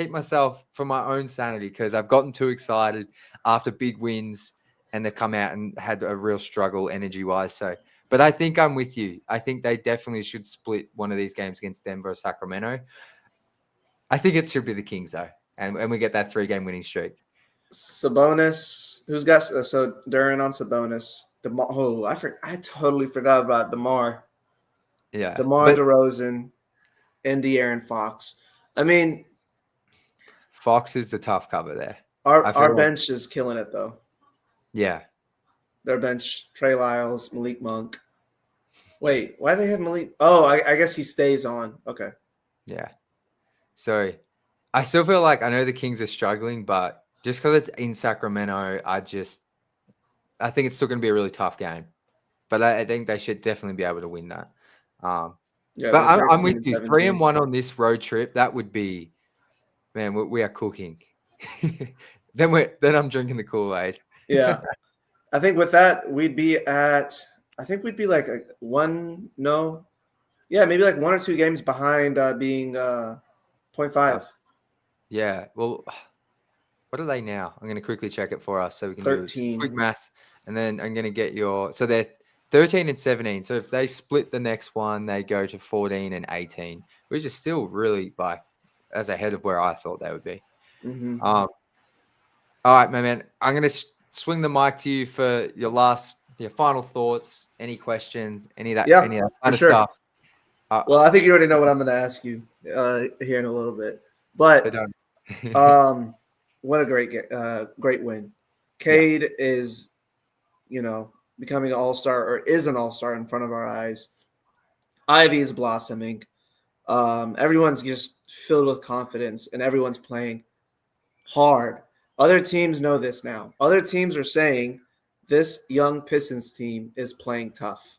S1: myself for my own sanity because I've gotten too excited after big wins and they've come out and had a real struggle energy-wise. So, but I think I'm with you. I think they definitely should split one of these games against Denver or Sacramento. I think it should be the Kings though, and we get that 3-game winning streak.
S3: Sabonis, who's got so Duran on Sabonis? I totally forgot about DeMar.
S1: Yeah,
S3: DeMar DeRozan, and De'Aaron Fox. I mean,
S1: Fox is the tough cover there.
S3: Our bench is killing it though.
S1: Yeah,
S3: their bench: Trey Lyles, Malik Monk. Wait, why do they have Malik? Oh, I guess he stays on. Okay.
S1: Yeah. So I still feel like I know the Kings are struggling, but just because it's in Sacramento, I think it's still going to be a really tough game. But I think they should definitely be able to win that.
S3: Yeah,
S1: but I'm with you. 3-1 on this road trip. That would be, man. We are cooking. then I'm drinking the Kool-Aid.
S3: Yeah, I think with that we'd be at. I think we'd be like maybe like 1 or 2 games behind being 0.5.
S1: Yeah. Well, what are they now? I'm going to quickly check it for us so we can
S3: 13.
S1: do quick math, and then I'm going to get so they're 13 and 17. So if they split the next one, they go to 14 and 18, which is still really like as ahead of where I thought they would be.
S3: Mm-hmm.
S1: All right, my man. I'm going to swing the mic to you for your final thoughts. Any questions? Any of that kind of stuff?
S3: Well, I think you already know what I'm going to ask you here in a little bit. But what a great win. Cade is, becoming an all-star or is an all-star in front of our eyes. Ivy is blossoming. Everyone's just filled with confidence and everyone's playing hard. Other teams know this now. Other teams are saying this young Pistons team is playing tough.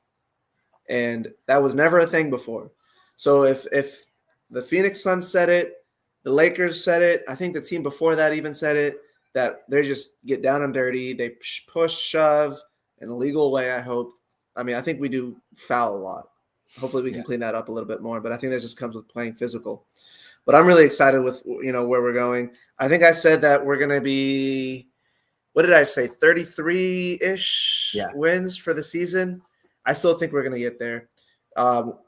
S3: And that was never a thing before. So if the Phoenix Suns said it, the Lakers said it, I think the team before that even said it, that they just get down and dirty. They push, shove in a legal way, I hope. I mean, I think we do foul a lot. Hopefully we can clean that up a little bit more. But I think that just comes with playing physical. But I'm really excited with, where we're going. I think I said that we're going to be, what did I say, 33-ish wins for the season. I still think we're going to get there.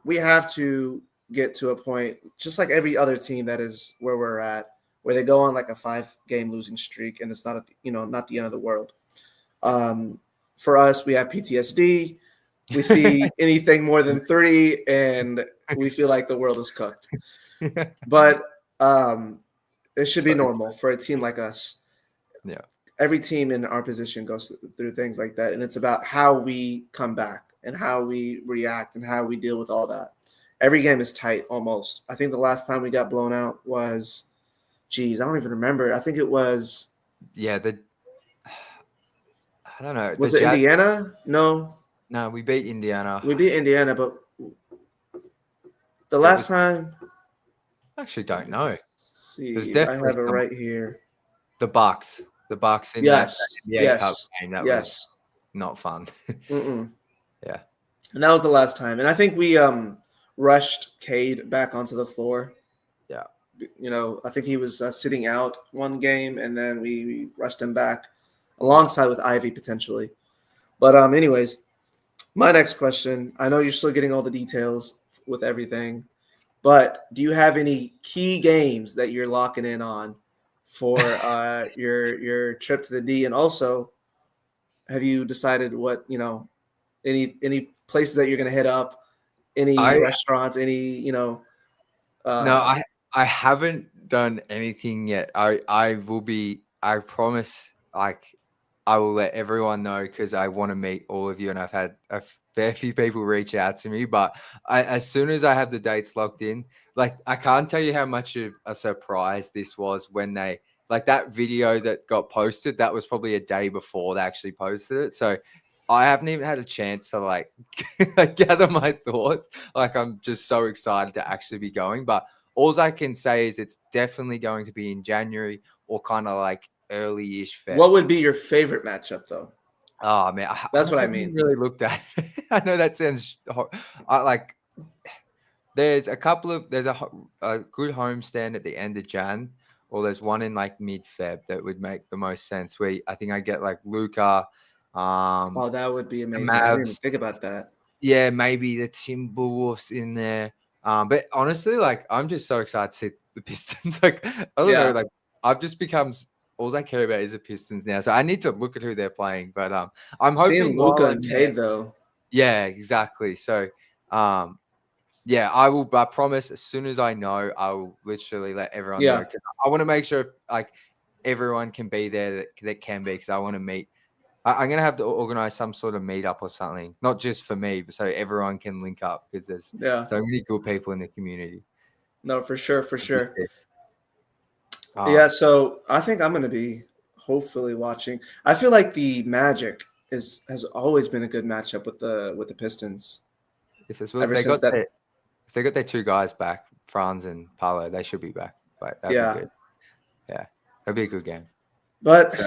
S3: We have to get to a point, just like every other team that is where we're at, where they go on like a 5-game losing streak, and it's not, not the end of the world. For us, we have PTSD. we see anything more than 3, and we feel like the world is cooked. But it should be normal for a team like us.
S1: Yeah.
S3: Every team in our position goes through things like that, and it's about how we come back and how we react and how we deal with all that. Every game is tight almost. I think the last time we got blown out was, I don't even remember. I think it was.
S1: Yeah, I don't know.
S3: Was it Indiana? No.
S1: No, we beat Indiana.
S3: We beat Indiana, but the last time.
S1: I actually don't know.
S3: See, I have it right here.
S1: The Bucks in
S3: yes,
S1: that NBA Cup game. That was not fun. Yeah,
S3: and that was the last time. And I think we rushed Cade back onto the floor.
S1: Yeah,
S3: I think he was sitting out one game, and then we rushed him back alongside with Ivy potentially. But anyways, my next question. I know you're still getting all the details with everything, but do you have any key games that you're locking in on for your trip to the D? And also, have you decided what any places that you're going to hit up, any restaurants, any
S1: No, I haven't done anything yet. I will be. I promise. I will let everyone know because I want to meet all of you, and I've had a fair few people reach out to me. But as soon as I have the dates locked in, I can't tell you how much of a surprise this was when they that video that got posted. That was probably a day before they actually posted it. So I haven't even had a chance to gather my thoughts. I'm just so excited to actually be going. But all I can say is it's definitely going to be in January or kind of early-ish Feb.
S3: What would be your favorite matchup, though?
S1: Oh man,
S3: that's what I mean.
S1: Really looked at. I know that sounds there's a couple of there's a good homestand at the end of Jan, or there's one in mid-Feb that would make the most sense. Where I think I get Luca.
S3: Oh, that would be amazing. I didn't even think about that.
S1: Yeah, maybe the Timberwolves in there. But honestly, I'm just so excited to see the Pistons. I don't know, I've just become. All I care about is the Pistons now, so I need to look at who they're playing. But I'm hoping
S3: Luka and Cade though.
S1: Yeah, exactly. So, yeah, I will. I promise. As soon as I know, I will literally let everyone know. Cause I want to make sure everyone can be there that can be, because I want to meet. I'm gonna have to organize some sort of meetup or something, not just for me, but so everyone can link up, because there's so many good people in the community.
S3: No, for sure. Yeah, so I think I'm going to be hopefully watching. I feel like the Magic has always been a good matchup with the Pistons.
S1: If they got their two guys back, Franz and Paolo, they should be back. But that'd be good. Yeah, that'd be a good game.
S3: But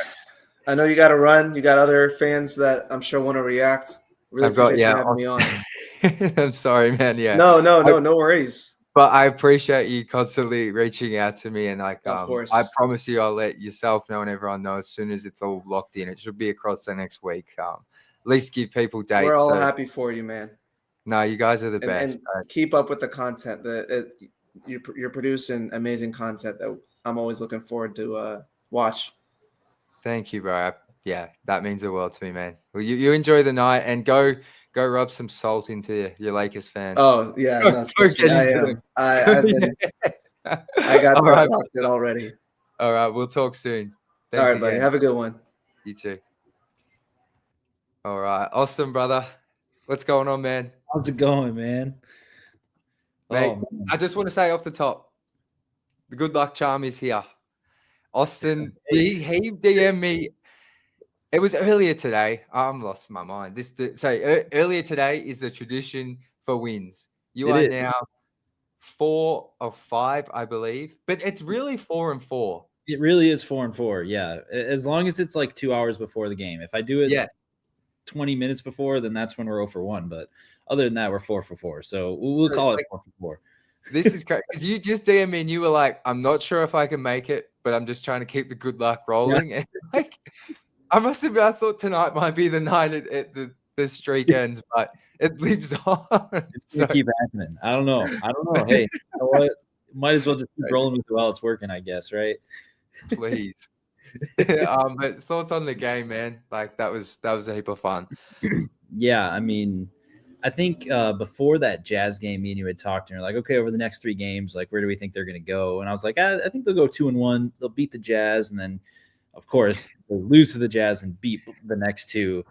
S3: I know you got to run. You got other fans that I'm sure want to react. Really appreciate you having me on.
S1: I'm sorry, man. Yeah.
S3: No worries.
S1: But I appreciate you constantly reaching out to me, and
S3: of course.
S1: I promise you, I'll let yourself know and everyone know as soon as it's all locked in. It should be across the next week. At least give people dates.
S3: We're all happy for you, man.
S1: No, you guys are the best.
S3: And keep up with the content. You're producing amazing content that I'm always looking forward to watch.
S1: Thank you, bro. Yeah, that means the world to me, man. Well, you enjoy the night and go rub some salt into your Lakers fans.
S3: Oh yeah, I am. I got that locked in already.
S1: All right, we'll talk soon.
S3: Thanks all right, buddy. Have a good one.
S1: You too. All right, Austin, brother, what's going on, man?
S4: How's it going, man?
S1: Mate, I just want to say off the top, the good luck charm is here. Austin, he DM'd me. It was earlier today. I'm lost my mind. Earlier today is the tradition for wins. You are now 4 of 5, I believe, but it's really 4 and 4.
S4: It really is 4 and 4. Yeah, as long as it's 2 hours before the game. If I do it 20 minutes before, then that's when we're 0 for 1. But other than that, we're 4 for 4. So we'll call it 4 for 4.
S1: This is crazy because you just DM'd me and you were like, "I'm not sure if I can make it, but I'm just trying to keep the good luck rolling." Yeah. And I thought tonight might be the night at the streak ends, but it lives on.
S4: It's gonna keep happening. I don't know. Hey, you know what? Might as well just keep rolling with it while it's working, I guess, right?
S1: Please. But thoughts on the game, man? That was a heap of fun.
S4: Yeah, I mean, I think before that Jazz game, me and you had talked, and you're like, okay, over the next 3 games, like, where do we think they're going to go? And I was like, I think they'll go 2-1. They'll beat the Jazz, and then, of course, they'll lose to the Jazz and beat the next 2.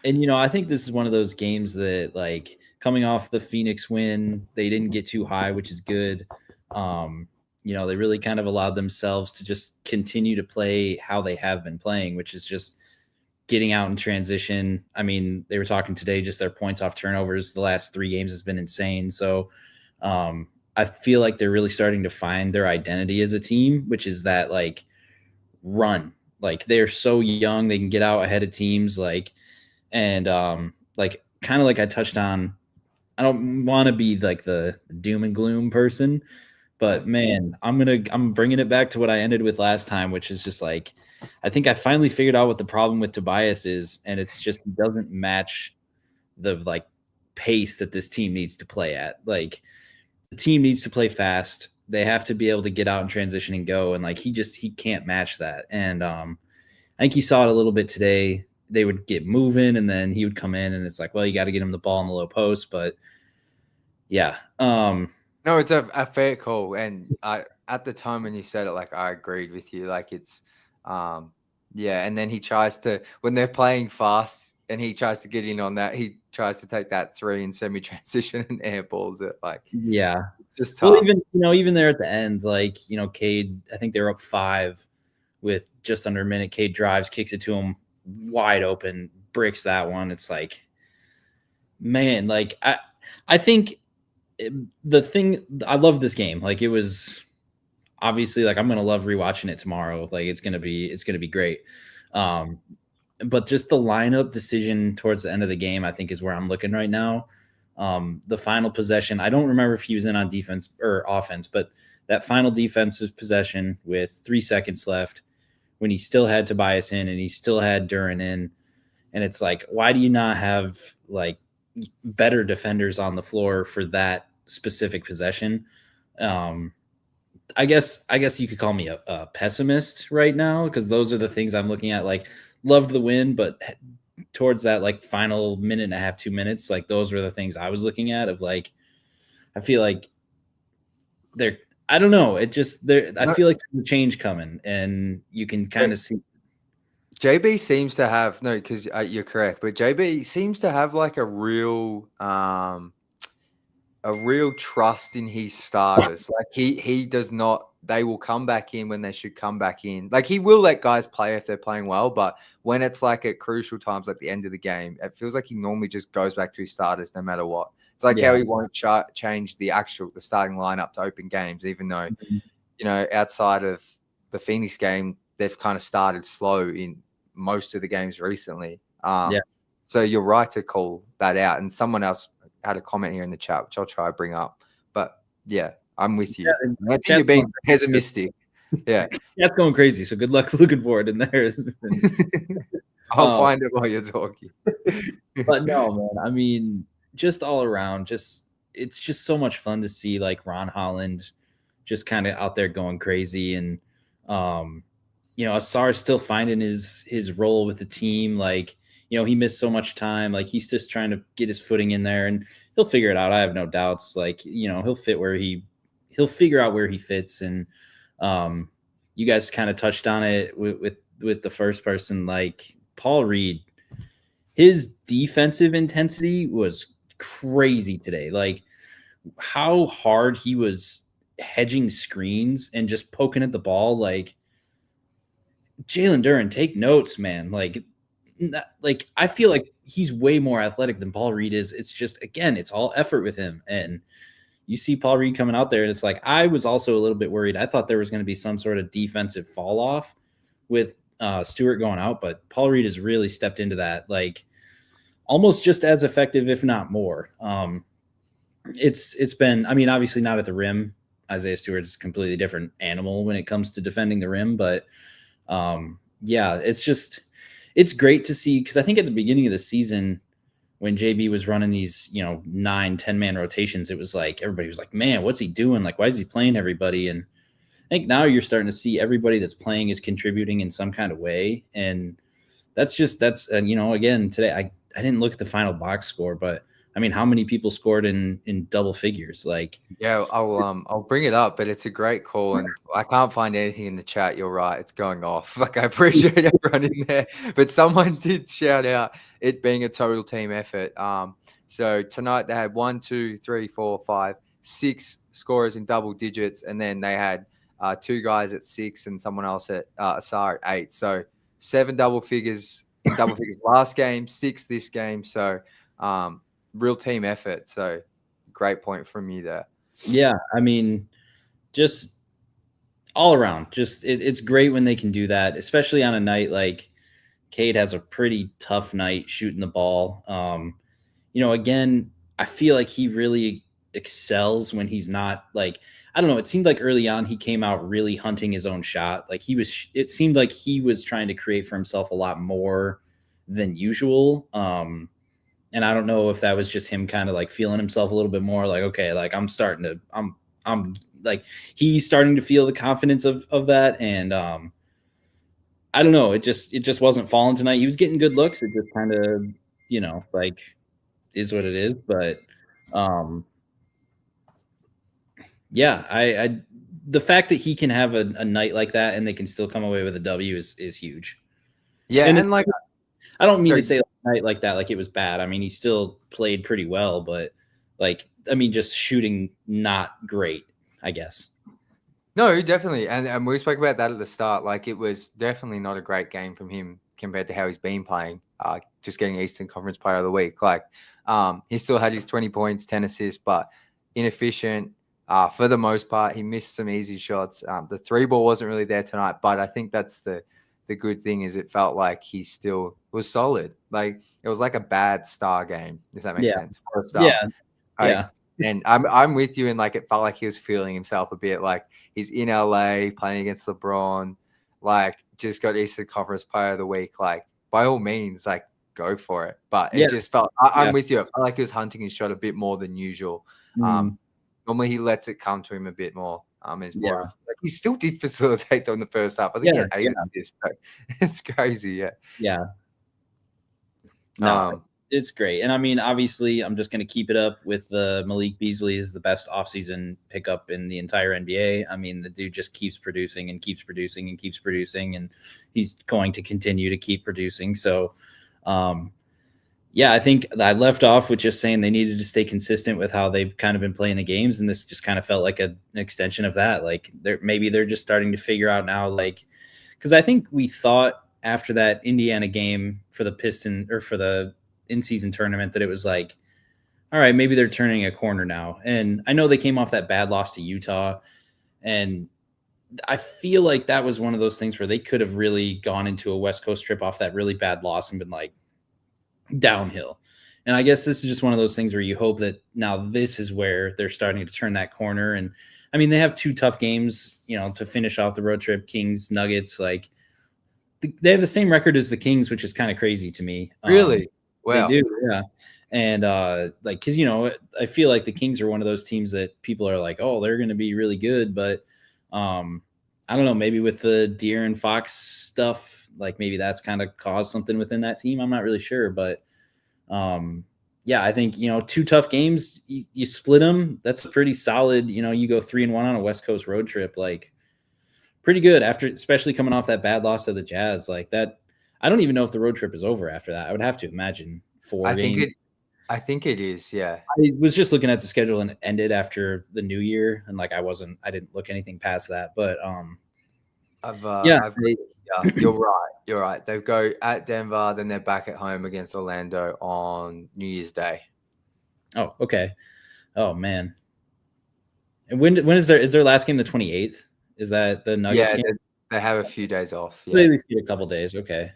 S4: And I think this is one of those games that, like, coming off the Phoenix win, they didn't get too high, which is good. They really kind of allowed themselves to just continue to play how they have been playing, which is just getting out in transition. I mean, they were talking today, just their points off turnovers the last 3 games has been insane. So I feel like they're really starting to find their identity as a team, which is that, like, run. Like, they're so young, they can get out ahead of teams, like, and like, kind of like I touched on, I don't want to be like the doom and gloom person, but man, I'm bringing it back to what I ended with last time, which is just like, I think I finally figured out what the problem with Tobias is, and it's just he doesn't match the, like, pace that this team needs to play at. Like, the team needs to play fast. They have to be able to get out and transition and go, and, like, he can't match that. And I think he saw it a little bit today. They would get moving, and then he would come in, and it's like, well, you got to get him the ball in the low post. But yeah,
S1: no, it's a fair call, and at the time when you said it, like, I agreed with you. Like, it's and then he tries to, when they're playing fast and he tries to get in on that, he tries to take that 3 in semi-transition and airballs it. Like,
S4: yeah,
S1: just tough.
S4: Well, even there at the end, like, Cade, I think they were up 5 with just under a minute. Cade drives, kicks it to him wide open, bricks that one. It's like, man, like, I think the thing, I love this game. Like, it was obviously, like, I'm going to love rewatching it tomorrow. Like, it's going to be great. But just the lineup decision towards the end of the game, I think, is where I'm looking right now. The final possession, I don't remember if he was in on defense or offense, but that final defensive possession with 3 seconds left, when he still had Tobias in and he still had Duren in, and it's like, why do you not have, like, better defenders on the floor for that specific possession? I guess you could call me a pessimist right now, because those are the things I'm looking at. Like, loved the win, but towards that, like, final minute and a half, 2 minutes, like, those were the things I was looking at, of, like, I feel like I don't know. I feel like there's a change coming, and you can kind of see.
S1: JB seems to have, no, because you're correct, but JB seems to have, like, a real trust in his starters. Like, he does not, they will come back in when they should come back in. Like, he will let guys play if they're playing well, but when it's, like, at crucial times, like the end of the game, it feels like he normally just goes back to his starters no matter what. It's like how he won't change the starting lineup to open games, even though, outside of the Phoenix game, they've kind of started slow in most of the games recently. So you're right to call that out. And someone else had a comment here in the chat, which I'll try to bring up. But yeah, I'm with you. I think you're being pessimistic. Yeah.
S4: That's going crazy. So good luck looking for it in there.
S1: I'll find it while you're talking.
S4: But no, man, I mean, just all around, it's just so much fun to see, like, Ron Holland just kind of out there going crazy. And Asar's still finding his role with the team. Like, he missed so much time. Like, he's just trying to get his footing in there, and he'll figure it out. I have no doubts. Like, he'll figure out where he fits. And you guys kind of touched on it with the first person, like, Paul Reed, his defensive intensity was crazy today. Like, how hard he was hedging screens and just poking at the ball. Like, Jalen Duren, take notes, man. Like, I feel like he's way more athletic than Paul Reed is. It's just, again, it's all effort with him. And you see Paul Reed coming out there, and it's like, I was also a little bit worried. I thought there was going to be some sort of defensive fall off with Stewart going out, but Paul Reed has really stepped into that, like, almost just as effective, if not more. It's been, I mean, obviously not at the rim. Isaiah Stewart is a completely different animal when it comes to defending the rim, but it's great to see, because I think at the beginning of the season, when JB was running these, 9-10 man rotations, it was like, everybody was like, man, what's he doing? Like, why is he playing everybody? And I think now you're starting to see everybody that's playing is contributing in some kind of way. And again, today, didn't look at the final box score, but I mean, how many people scored in double figures? Like,
S1: Yeah, I'll bring it up, but it's a great call, and I can't find anything in the chat. You're right, it's going off. Like, I appreciate everyone in there, but someone did shout out it being a total team effort. So tonight they had 1, 2, 3, 4, 5, 6 scorers in double digits, and then they had 2 guys at 6 and someone else at Asar at 8. So 7 double figures in double figures last game, 6 this game. So real team effort. So great point from you there.
S4: Yeah, I mean, just all around, just it's great when they can do that, especially on a night like Cade has a pretty tough night shooting the ball. Again, I feel like he really excels when he's not like, I don't know. It seemed like early on he came out really hunting his own shot. Like it seemed like he was trying to create for himself a lot more than usual. And I don't know if that was just him kind of like feeling himself a little bit more like, okay, like I'm like, he's starting to feel the confidence of that. And I don't know. It just wasn't falling tonight. He was getting good looks. It just kind of, like is what it is. But yeah, I the fact that he can have a night like that and they can still come away with a W is huge.
S1: Yeah, and like
S4: I don't mean to say a night like that like it was bad. I mean, he still played pretty well, but like, I mean, just shooting not great, I guess.
S1: No, definitely. And we spoke about that at the start. Like, it was definitely not a great game from him compared to how he's been playing. Just getting Eastern Conference Player of the Week. Like, he still had his 20 points, 10 assists, but inefficient for the most part. He missed some easy shots. The 3-ball wasn't really there tonight, but I think that's the good thing is it felt like he still was solid. Like, it was like a bad star game, if that makes sense. For a star.
S4: Yeah. Yeah.
S1: And I'm with you, and like it felt like he was feeling himself a bit. Like, he's in LA playing against LeBron, like just got Eastern Conference Player of the Week. Like, by all means, like, go for it. But it just felt I'm with you. I felt like he was hunting his shot a bit more than usual. Normally he lets it come to him a bit more. It's more of, like, he still did facilitate on the first half. I think he had 8 assists. So it's crazy. Yeah.
S4: Yeah. No, it's great. And I mean, obviously, I'm just going to keep it up with Malik Beasley is the best offseason pickup in the entire NBA. I mean, the dude just keeps producing and keeps producing and keeps producing, and he's going to continue to keep producing. So, I think I left off with just saying they needed to stay consistent with how they've kind of been playing the games, and this just kind of felt like an extension of that. Like, they're just starting to figure out now, like, because I think we thought after that Indiana game for the Pistons or for the in-season tournament that it was like, all right, maybe they're turning a corner now. And I know they came off that bad loss to Utah, and I feel like that was one of those things where they could have really gone into a West Coast trip off that really bad loss and been like downhill. And I guess this is just one of those things where you hope that now this is where they're starting to turn that corner. And I mean, they have 2 tough games, to finish off the road trip, Kings, Nuggets. Like, they have the same record as the Kings, which is kind of crazy to me.
S1: Really? Wow.
S4: They do, yeah. And like, because I feel like the Kings are one of those teams that people are like, oh, they're going to be really good, but I don't know, maybe with the De'Aaron Fox stuff, like maybe that's kind of caused something within that team. I'm not really sure, but I think 2 tough games, you split them. That's pretty solid. You go 3-1 on a West Coast road trip, like pretty good after, especially coming off that bad loss to the Jazz, like that. I don't even know if the road trip is over after that. I would have to imagine 4 games.
S1: I think it is. Yeah.
S4: I was just looking at the schedule and it ended after the new year. And like, I didn't look anything past that, but
S1: you're right. You're right. They go at Denver, then they're back at home against Orlando on New Year's Day.
S4: Oh, okay. Oh man. And when is their last game the 28th? Is that the Nuggets game?
S1: They have a few days off.
S4: Yeah. They at least get a couple days. Okay.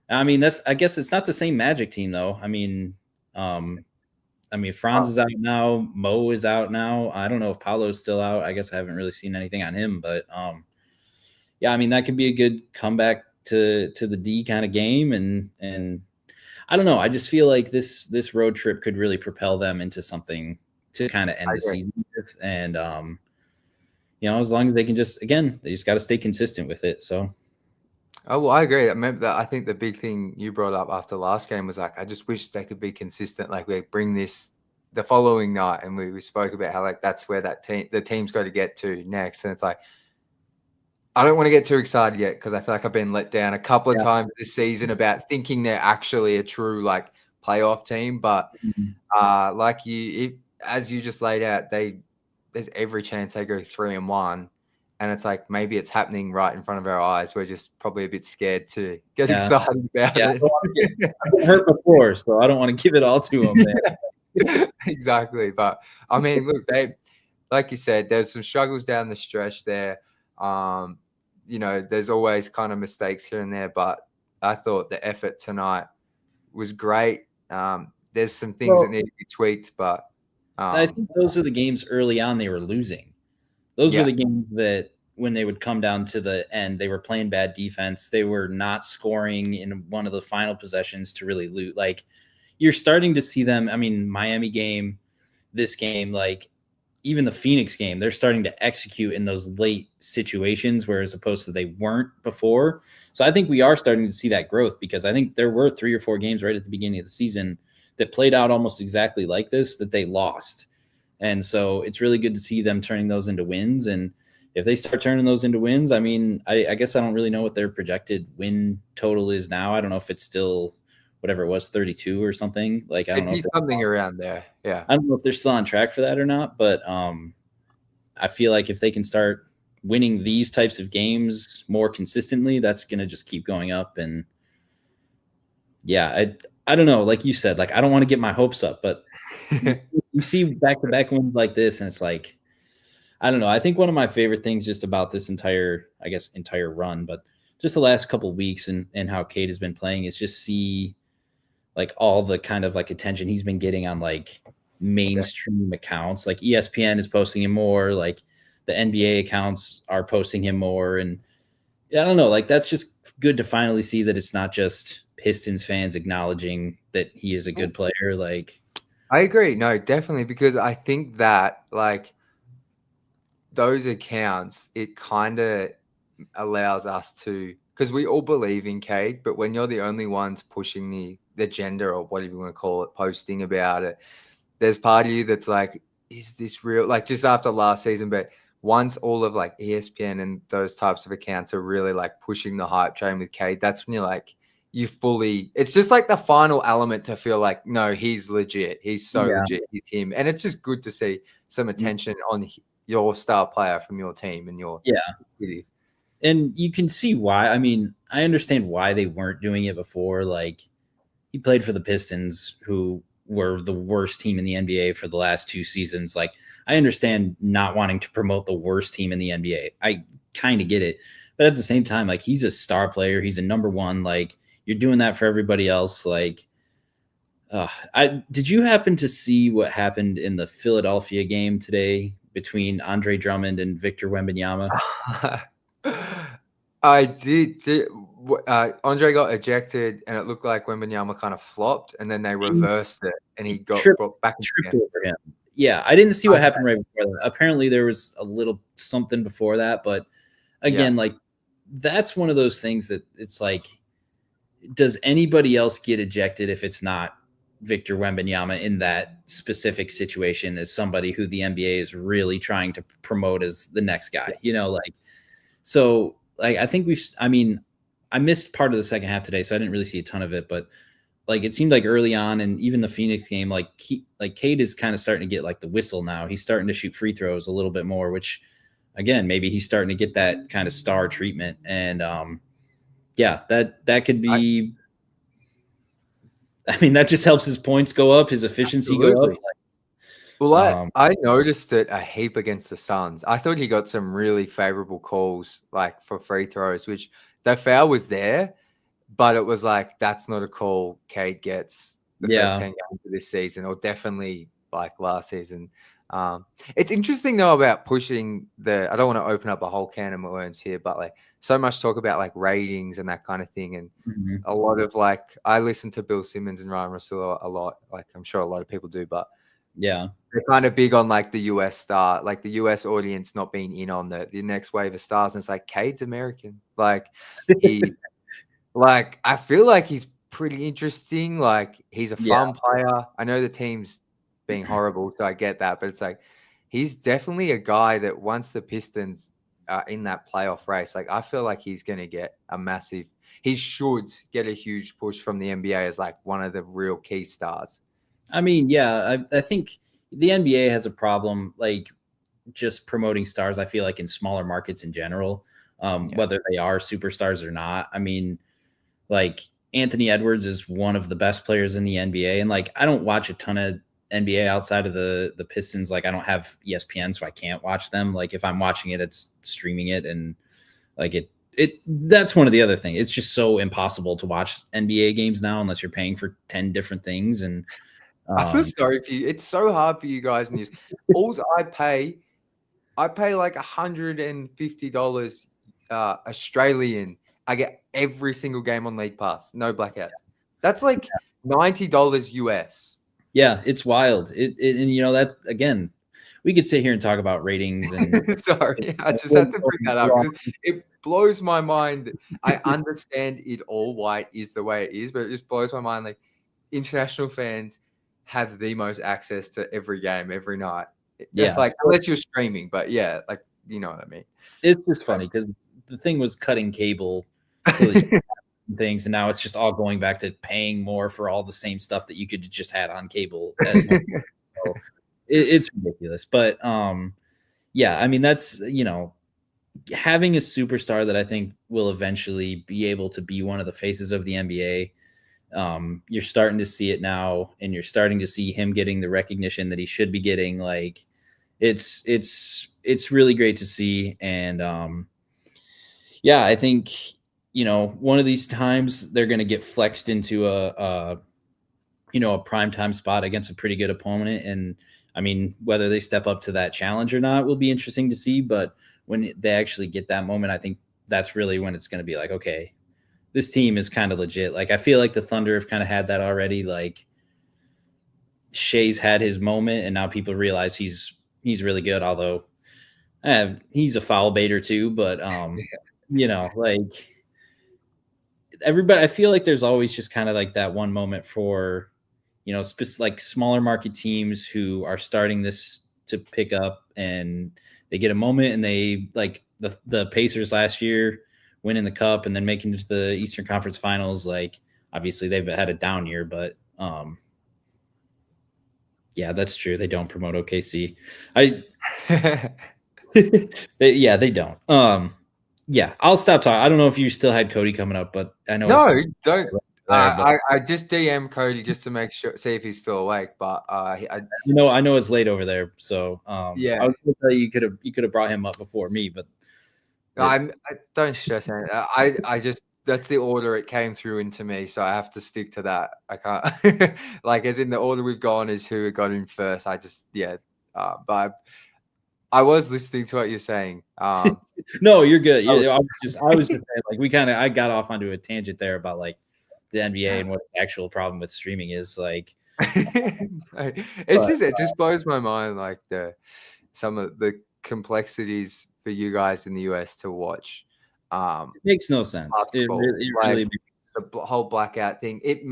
S4: I mean, I guess it's not the same Magic team though. I mean, Franz is out now. Mo is out now. I don't know if Paolo's still out. I guess I haven't really seen anything on him, but I mean, that could be a good comeback to the D kind of game. And I don't know. I just feel like this road trip could really propel them into something to kind of end the season with. And, as long as they can they just got to stay consistent with it. So
S1: Oh, well, I agree. I remember that. I think the big thing you brought up after last game was like, I just wish they could be consistent. Like we bring this the following night, and we spoke about how like that's where the team's got to get to next. And it's like, I don't want to get too excited yet because I feel like I've been let down a couple of times this season about thinking they're actually a true like playoff team. But like as you just laid out, there's every chance they go 3-1. And it's like maybe it's happening right in front of our eyes. We're just probably a bit scared to get excited about it.
S4: I've been hurt before, so I don't want to give it all to them, man.
S1: Exactly. But I mean, look, like you said, there's some struggles down the stretch there. There's always kind of mistakes here and there, but I thought the effort tonight was great. There's some things that need to be tweaked, but
S4: I think those are the games early on they were losing. Those were the games that when they would come down to the end, they were playing bad defense. They were not scoring in one of the final possessions to really loot. Like you're starting to see them. I mean, Miami game, this game, like even the Phoenix game, they're starting to execute in those late situations, whereas opposed to they weren't before. So I think we are starting to see that growth because I think there were 3 or 4 games right at the beginning of the season that played out almost exactly like this that they lost. And so it's really good to see them turning those into wins. And if they start turning those into wins, I mean, I guess I don't really know what their projected win total is now. I don't know if it's still whatever it was, 32 or something. Like, I don't know.
S1: It'd be something around there. Yeah.
S4: I don't know if they're still on track for that or not, but I feel like if they can start winning these types of games more consistently, that's going to just keep going up. And yeah, I don't know. Like you said, like, I don't want to get my hopes up, but you see back-to-back wins like this, and it's like, I don't know. I think one of my favorite things just about this entire run, but just the last couple of weeks and how Cade has been playing is just see like all the kind of like attention he's been getting on like mainstream accounts. Like ESPN is posting him more, like the NBA accounts are posting him more. And I don't know, like that's just good to finally see that it's not just Pistons fans acknowledging that he is a good player. Like,
S1: I agree. No, definitely. Because I think that like those accounts, it kind of allows us to, because we all believe in Cade, but when you're the only ones pushing the agenda or whatever you want to call it, posting about it, there's part of you that's like, is this real? Like just after last season, but once all of like ESPN and those types of accounts are really like pushing the hype train with Cade, that's when you're like, it's just like the final element to feel like, no, he's legit. He's so legit. He's him. And it's just good to see some attention on your star player from your team and your city.
S4: And you can see why. I mean, I understand why they weren't doing it before. Like he played for the Pistons, who were the worst team in the NBA for the last 2 seasons. Like I understand not wanting to promote the worst team in the NBA. I kind of get it. But at the same time, like he's a star player. He's a number one. Like you're doing that for everybody else. Like, did you happen to see what happened in the Philadelphia game today between Andre Drummond and Victor Wembanyama?
S1: I did. Andre got ejected, and it looked like Wembanyama kind of flopped, and then they reversed it, and he got brought back
S4: tripped over him. Yeah, I didn't see what happened right before that. Apparently, there was a little something before that, but again, like that's one of those things that it's like, does anybody else get ejected if it's not Victor Wembanyama in that specific situation as somebody who the NBA is really trying to promote as the next guy? You know, like. So, like, I think I missed part of the second half today, so I didn't really see a ton of it. But, like, it seemed like early on, and even the Phoenix game, like Cade is kind of starting to get, like, the whistle now. He's starting to shoot free throws a little bit more, which, again, maybe he's starting to get that kind of star treatment. And, that could be – I mean, that just helps his points go up, his efficiency go up.
S1: Well, I noticed it a heap against the Suns. I thought he got some really favorable calls, like for free throws, which the foul was there, but it was like, that's not a call Cade gets the first 10 games of this season, or definitely like last season. It's interesting though about pushing I don't want to open up a whole can of worms here, but like so much talk about like ratings and that kind of thing. And a lot of like, I listen to Bill Simmons and Ryan Russillo a lot, like I'm sure a lot of people do, but they're kind of big on like the US star, like the US audience not being in on the next wave of stars. And it's like, Cade's American. Like Like, I feel like he's pretty interesting. Like, he's a
S4: Yeah.
S1: fun player. I know the team's being horrible, so I get that. But it's like, he's definitely a guy that once the Pistons are in that playoff race, like, I feel like he's going to get a massive, he should get a huge push from the NBA as like one of the real key stars.
S4: I mean, yeah, I think the NBA has a problem, like just promoting stars. I feel like in smaller markets in general, whether they are superstars or not. I mean, like Anthony Edwards is one of the best players in the NBA, and like I don't watch a ton of NBA outside of the Pistons. Like I don't have ESPN, so I can't watch them. Like if I'm watching it, it's streaming it, and like it. That's one of the other things. It's just so impossible to watch NBA games now unless you're paying for 10 different things. And
S1: I feel sorry for you. It's so hard for you guys in this. All I pay like $150 Australian. I get every single game on League Pass, no blackouts. That's like $90 US.
S4: Yeah, it's wild. And you know that again, we could sit here and talk about ratings and
S1: sorry, I just had to bring that up. It blows my mind. I understand it all why it is the way it is, but it just blows my mind. Like international fans have the most access to every game every night.
S4: Yeah,
S1: like unless you're streaming, but yeah, like you know what I mean.
S4: It's just funny because the thing was cutting cable so that you things, and now it's just all going back to paying more for all the same stuff that you could just had on cable. So it's ridiculous, but yeah, I mean that's having a superstar that I think will eventually be able to be one of the faces of the NBA. You're starting to see it now, and you're starting to see him getting the recognition that he should be getting. Like it's really great to see. And yeah, I think one of these times they're going to get flexed into a primetime spot against a pretty good opponent. And I mean, whether they step up to that challenge or not will be interesting to see, but when they actually get that moment, I think that's really when it's going to be like, okay, this team is kind of legit. Like, I feel like the Thunder have kind of had that already. Like Shea's had his moment and now people realize he's really good. Although he's a foul baiter too, but like everybody, I feel like there's always just kind of like that one moment for, like smaller market teams who are starting this to pick up, and they get a moment, and they like the Pacers last year winning the cup and then making it to the Eastern Conference Finals. Like obviously they've had a down year, but yeah, that's true. They don't promote OKC. They don't. Yeah, I'll stop talking. I don't know if you still had Cody coming up, but I know.
S1: No, don't. I just DM Cody just to make sure, see if he's still awake. But I
S4: know it's late over there, so
S1: yeah.
S4: I was gonna tell you could have brought him up before me, but
S1: I don't stress anything. I just that's the order it came through into me, so I have to stick to that. I can't like as in the order we've gone is who got in first. I just but I was listening to what you're saying.
S4: No, you're good. I was just saying, like I got off onto a tangent there about like the NBA and what the actual problem with streaming is. Like
S1: it just blows my mind, like some of the complexities for you guys in the US to watch.
S4: It makes no sense. It really
S1: the whole blackout thing. It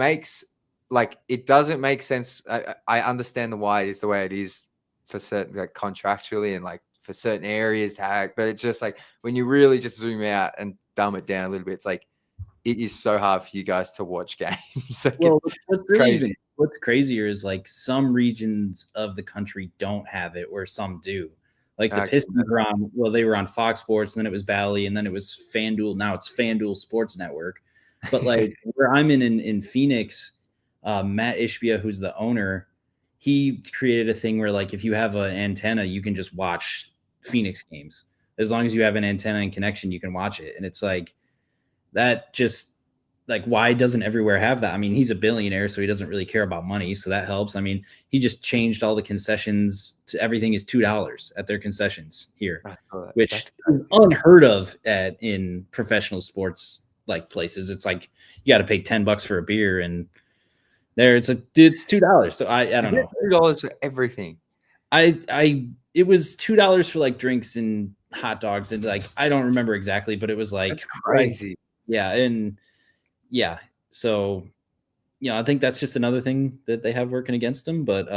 S1: doesn't make sense. I understand the why it is the way it is for certain, like contractually and like for certain areas, but it's just like when you really just zoom out and dumb it down a little bit, it's like it is so hard for you guys to watch games. Like,
S4: well, what's crazier is like some regions of the country don't have it, where some do. Like the Pistons were on, they were on Fox Sports, and then it was Bally, and then it was FanDuel. Now it's FanDuel Sports Network. But like where I'm in Phoenix, Matt Ishbia, who's the owner, he created a thing where like if you have an antenna, you can just watch Phoenix games. As long as you have an antenna and connection, you can watch it. And it's like that just like, why doesn't everywhere have that? I mean, he's a billionaire, so he doesn't really care about money. So that helps. I mean, he just changed all the concessions to everything is $2 at their concessions here, which is unheard of in professional sports like places. It's like you got to pay $10 for a beer, and there it's $2. So I don't know.
S1: $2 for everything.
S4: It was $2 for like drinks and hot dogs, and like I don't remember exactly, but it was like
S1: that's crazy.
S4: Yeah, and yeah, so I think that's just another thing that they have working against them. But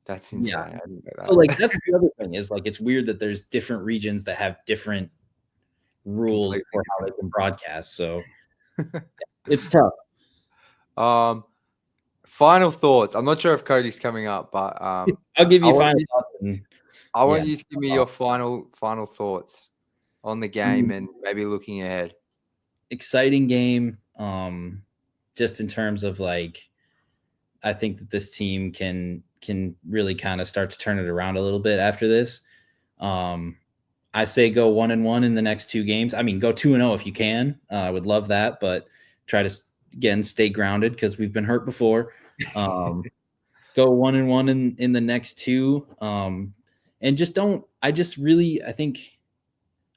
S1: That's insane.
S4: yeah,
S1: I didn't know
S4: so
S1: that.
S4: like that's the other thing is like it's weird that there's different regions that have different rules
S1: Completely
S4: for how they can broadcast. So it's tough.
S1: Final thoughts. I'm not sure if Cody's coming up, but
S4: I'll give
S1: I
S4: you
S1: want
S4: final
S1: you,
S4: thoughts. And,
S1: I want
S4: yeah.
S1: you to give me your final thoughts on the game and maybe looking ahead.
S4: Exciting game. Just in terms of like, I think that this team can really kind of start to turn it around a little bit after this. I say go 1-1 in the next 2 games. I mean, go 2-0 if you can. I would love that, but try to again stay grounded because we've been hurt before. Go 1-1 in the next 2, and just don't. I think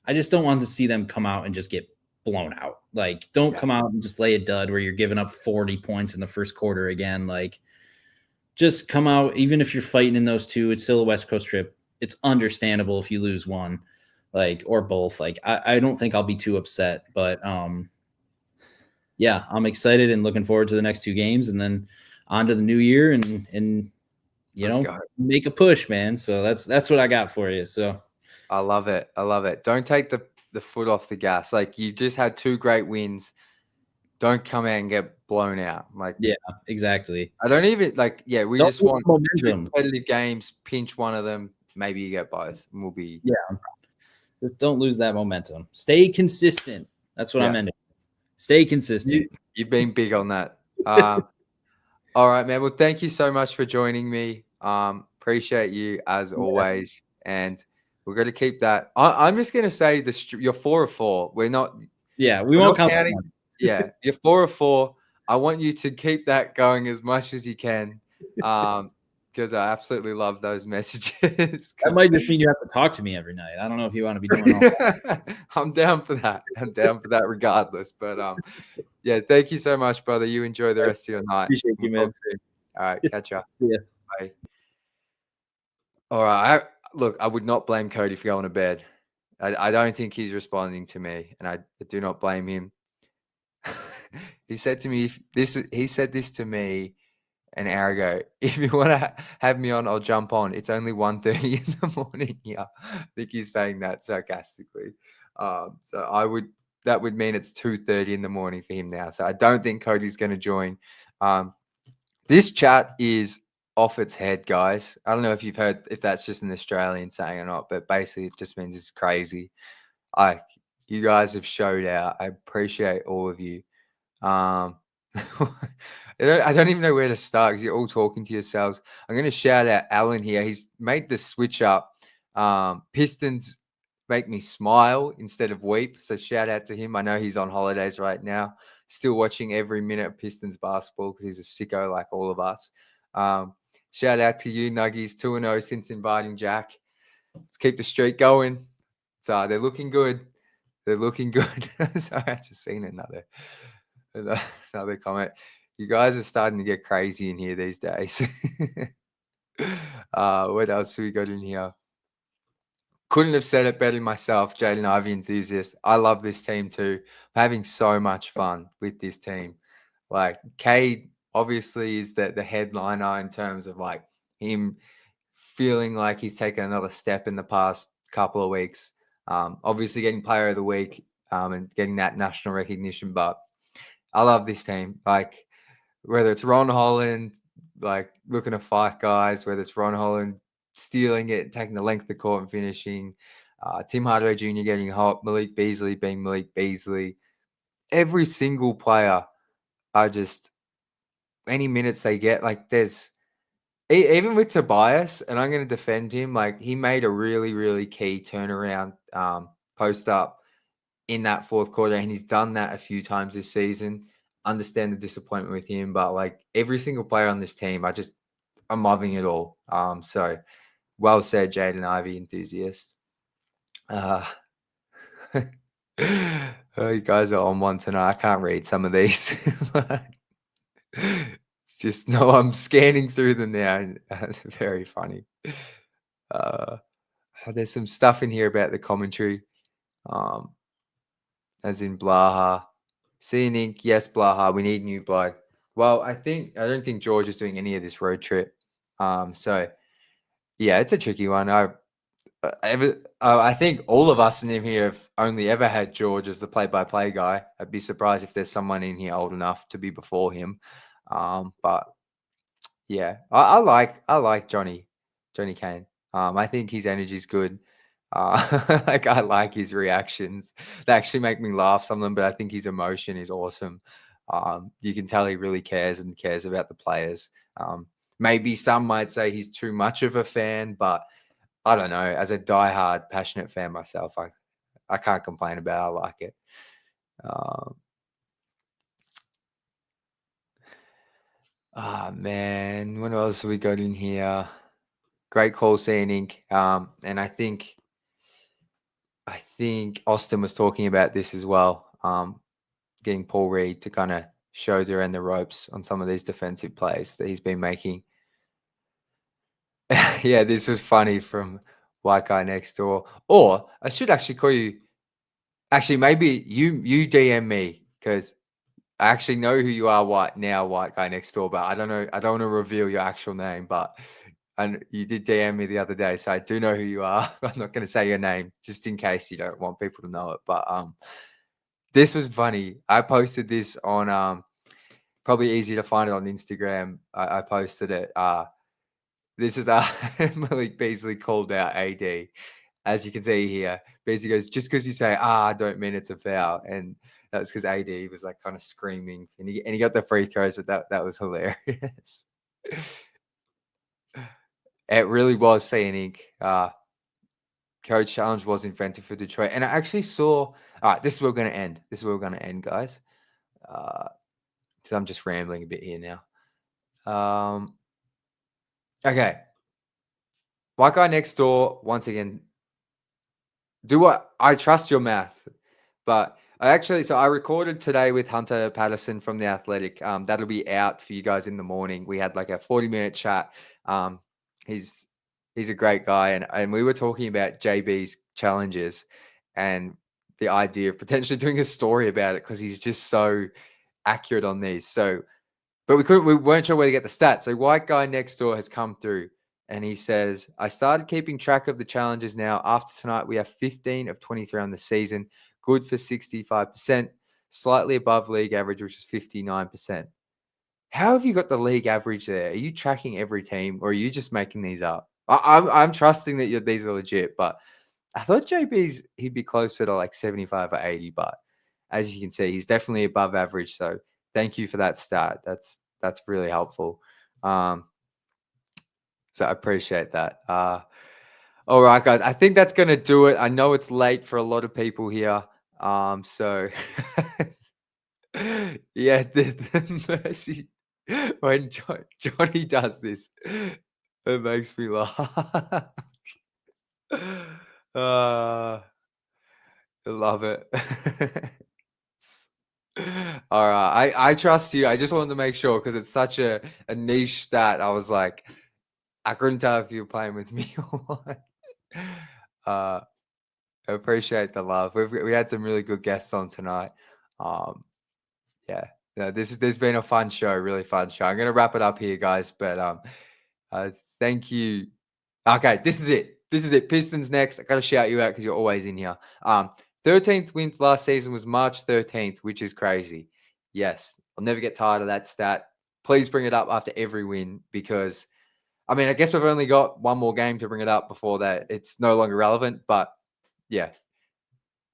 S4: I just don't want to see them come out and just get blown out. Like, don't come out and just lay a dud where you're giving up 40 points in the first quarter again. Like, just come out, even if you're fighting in those 2, it's still a West Coast trip. It's understandable if you lose one, like, or both. Like, I don't think I'll be too upset, but yeah, I'm excited and looking forward to the next 2 games and then on to the new year and make a push, man. So that's what I got for you. So
S1: I love it. Don't take the foot off the gas. Like, you just had 2 great wins. Don't come out and get blown out. Like,
S4: yeah, exactly.
S1: I don't even like. Yeah, we
S4: Don't
S1: just
S4: lose
S1: want 2
S4: momentum.
S1: competitive games. Pinch one of them. Maybe you get both, and we'll be.
S4: Yeah, just don't lose that momentum. Stay consistent. That's what I'm ending. Stay consistent.
S1: You've been big on that. All right, man. Well, thank you so much for joining me. Appreciate you as always, and we're going to keep that. I'm just going to say you're 4 of 4. We're not.
S4: Yeah, we
S1: we're
S4: won't
S1: not
S4: count.
S1: counting. Yeah, you're 4 of 4. I want you to keep that going as much as you can, because I absolutely love those messages.
S4: That might just mean you have to talk to me every night. I don't know if you want to be doing all that.
S1: I'm down for that. I'm down for that regardless. But yeah, thank you so much, brother. You enjoy the rest of your night.
S4: Appreciate you, man.
S1: All right, catch up.
S4: See ya.
S1: Bye. All right. Look, I would not blame Cody for going to bed. I don't think he's responding to me, and I do not blame him. He said to me, he said this to me an hour ago. If you want to have me on, I'll jump on. It's only 1:30 in the morning here. I think he's saying that sarcastically. So that would mean it's 2:30 in the morning for him now. So I don't think Cody's going to join. This chat is off its head, guys. I don't know if you've heard if that's just an Australian saying or not, but basically it just means it's crazy. You guys have showed out. I appreciate all of you. I don't even know where to start because you're all talking to yourselves. I'm going to shout out Alan here. He's made the switch up. Pistons make me smile instead of weep. So shout out to him. I know he's on holidays right now, still watching every minute of Pistons basketball because he's a sicko like all of us. Shout out to you, Nuggies, 2-0 since inviting Jack. Let's keep the streak going. So they're looking good. They're looking good. Sorry, I just seen another comment. You guys are starting to get crazy in here these days. What else we got in here? Couldn't have said it better myself, Jaden Ivey enthusiast. I love this team too. I'm having so much fun with this team. Like, Cade obviously is the headliner in terms of like him feeling like he's taken another step in the past couple of weeks. Obviously getting player of the week and getting that national recognition. But I love this team. Like, whether it's Ron Holland, like looking to fight guys, whether it's Ron Holland stealing it, taking the length of the court and finishing, Tim Hardaway Jr. getting hot, Malik Beasley being Malik Beasley. Every single player are just any minutes they get. Like, there's even with Tobias, and I'm going to defend him. Like, he made a really, really key turnaround post up in that fourth quarter, and he's done that a few times this season. Understand the disappointment with him, but like every single player on this team, I'm loving it all. So well said, Jaden Ivey enthusiast. You guys are on one tonight. I can't read some of these. Just know I'm scanning through them now. And it's very funny. There's some stuff in here about the commentary. As in Blaha Scenic, yes, Blaha, we need new blood. Well, I don't think George is doing any of this road trip. So yeah, it's a tricky one. I think all of us in here have only ever had George as the play-by-play guy. I'd be surprised if there's someone in here old enough to be before him. But yeah, I like Johnny Kane. I think his energy's good. Like I like his reactions. They actually make me laugh, some of them, but I think his emotion is awesome. You can tell he really cares and cares about the players. Maybe some might say he's too much of a fan, but I don't know. As a diehard, passionate fan myself, I can't complain about it. I like it. Man, what else have we got in here? Great call, seeing and I think Austin was talking about this as well. Getting Paul Reed to kind of show around the ropes on some of these defensive plays that he's been making. Yeah, this was funny from White Guy Next Door. Or I should actually call you. Actually, maybe you DM me because I actually know who you are. White Guy Next Door, but I don't know. I don't want to reveal your actual name, but and you did DM me the other day, so I do know who you are. I'm not going to say your name just in case you don't want people to know it. But this was funny. I posted this on probably easy to find it on Instagram. I posted it. This is Malik Beasley called out AD. As you can see here, Beasley goes, just because you say, I don't mean it's a foul. And that's because AD was like kind of screaming and he got the free throws, but that was hilarious. It really was seeing ink. Coach Challenge was invented for Detroit. And I actually saw, all right, this is where we're going to end. This is where we're going to end, guys. Because I'm just rambling a bit here now. Okay. White Guy Next Door, once again, do what I trust your math, but I recorded today with Hunter Patterson from The Athletic. That'll be out for you guys in the morning. We had like a 40-minute chat. He's a great guy, and we were talking about JB's challenges and the idea of potentially doing a story about it because he's just so accurate on these. So, but we weren't sure where to get the stats. So White Guy Next Door has come through. And he says, I started keeping track of the challenges now. After tonight, we have 15 of 23 on the season. Good for 65%. Slightly above league average, which is 59%. How have you got the league average there? Are you tracking every team or are you just making these up? I'm trusting that these are legit, but I thought he'd be closer to like 75 or 80. But as you can see, he's definitely above average. So thank you for that stat. That's really helpful. So I appreciate that. All right, guys. I think that's going to do it. I know it's late for a lot of people here. So yeah, the mercy when Johnny does this, it makes me laugh. I love it. All right. I trust you. I just wanted to make sure because it's such a niche stat. I was like, I couldn't tell if you were playing with me or what. I appreciate the love. We had some really good guests on tonight. Yeah, there's been a fun show, really fun show. I'm gonna wrap it up here, guys. But thank you. Okay, this is it. Pistons next. I gotta shout you out because you're always in here. 13th win last season was March 13th, which is crazy. Yes, I'll never get tired of that stat. Please bring it up after every win because I mean, I guess we've only got one more game to bring it up before that. It's no longer relevant, but yeah,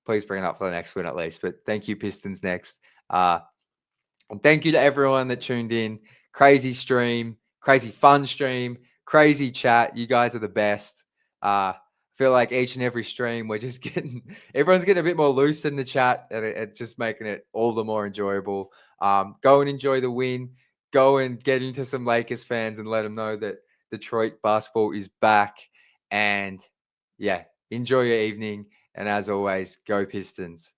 S1: please bring it up for the next win at least. But thank you, Pistons next. And thank you to everyone that tuned in. Crazy stream, crazy fun stream, crazy chat. You guys are the best. I feel like each and every stream, we're just everyone's getting a bit more loose in the chat and it's just making it all the more enjoyable. Go and enjoy the win. Go and get into some Lakers fans and let them know that Detroit basketball is back. And yeah, enjoy your evening. And as always, go Pistons.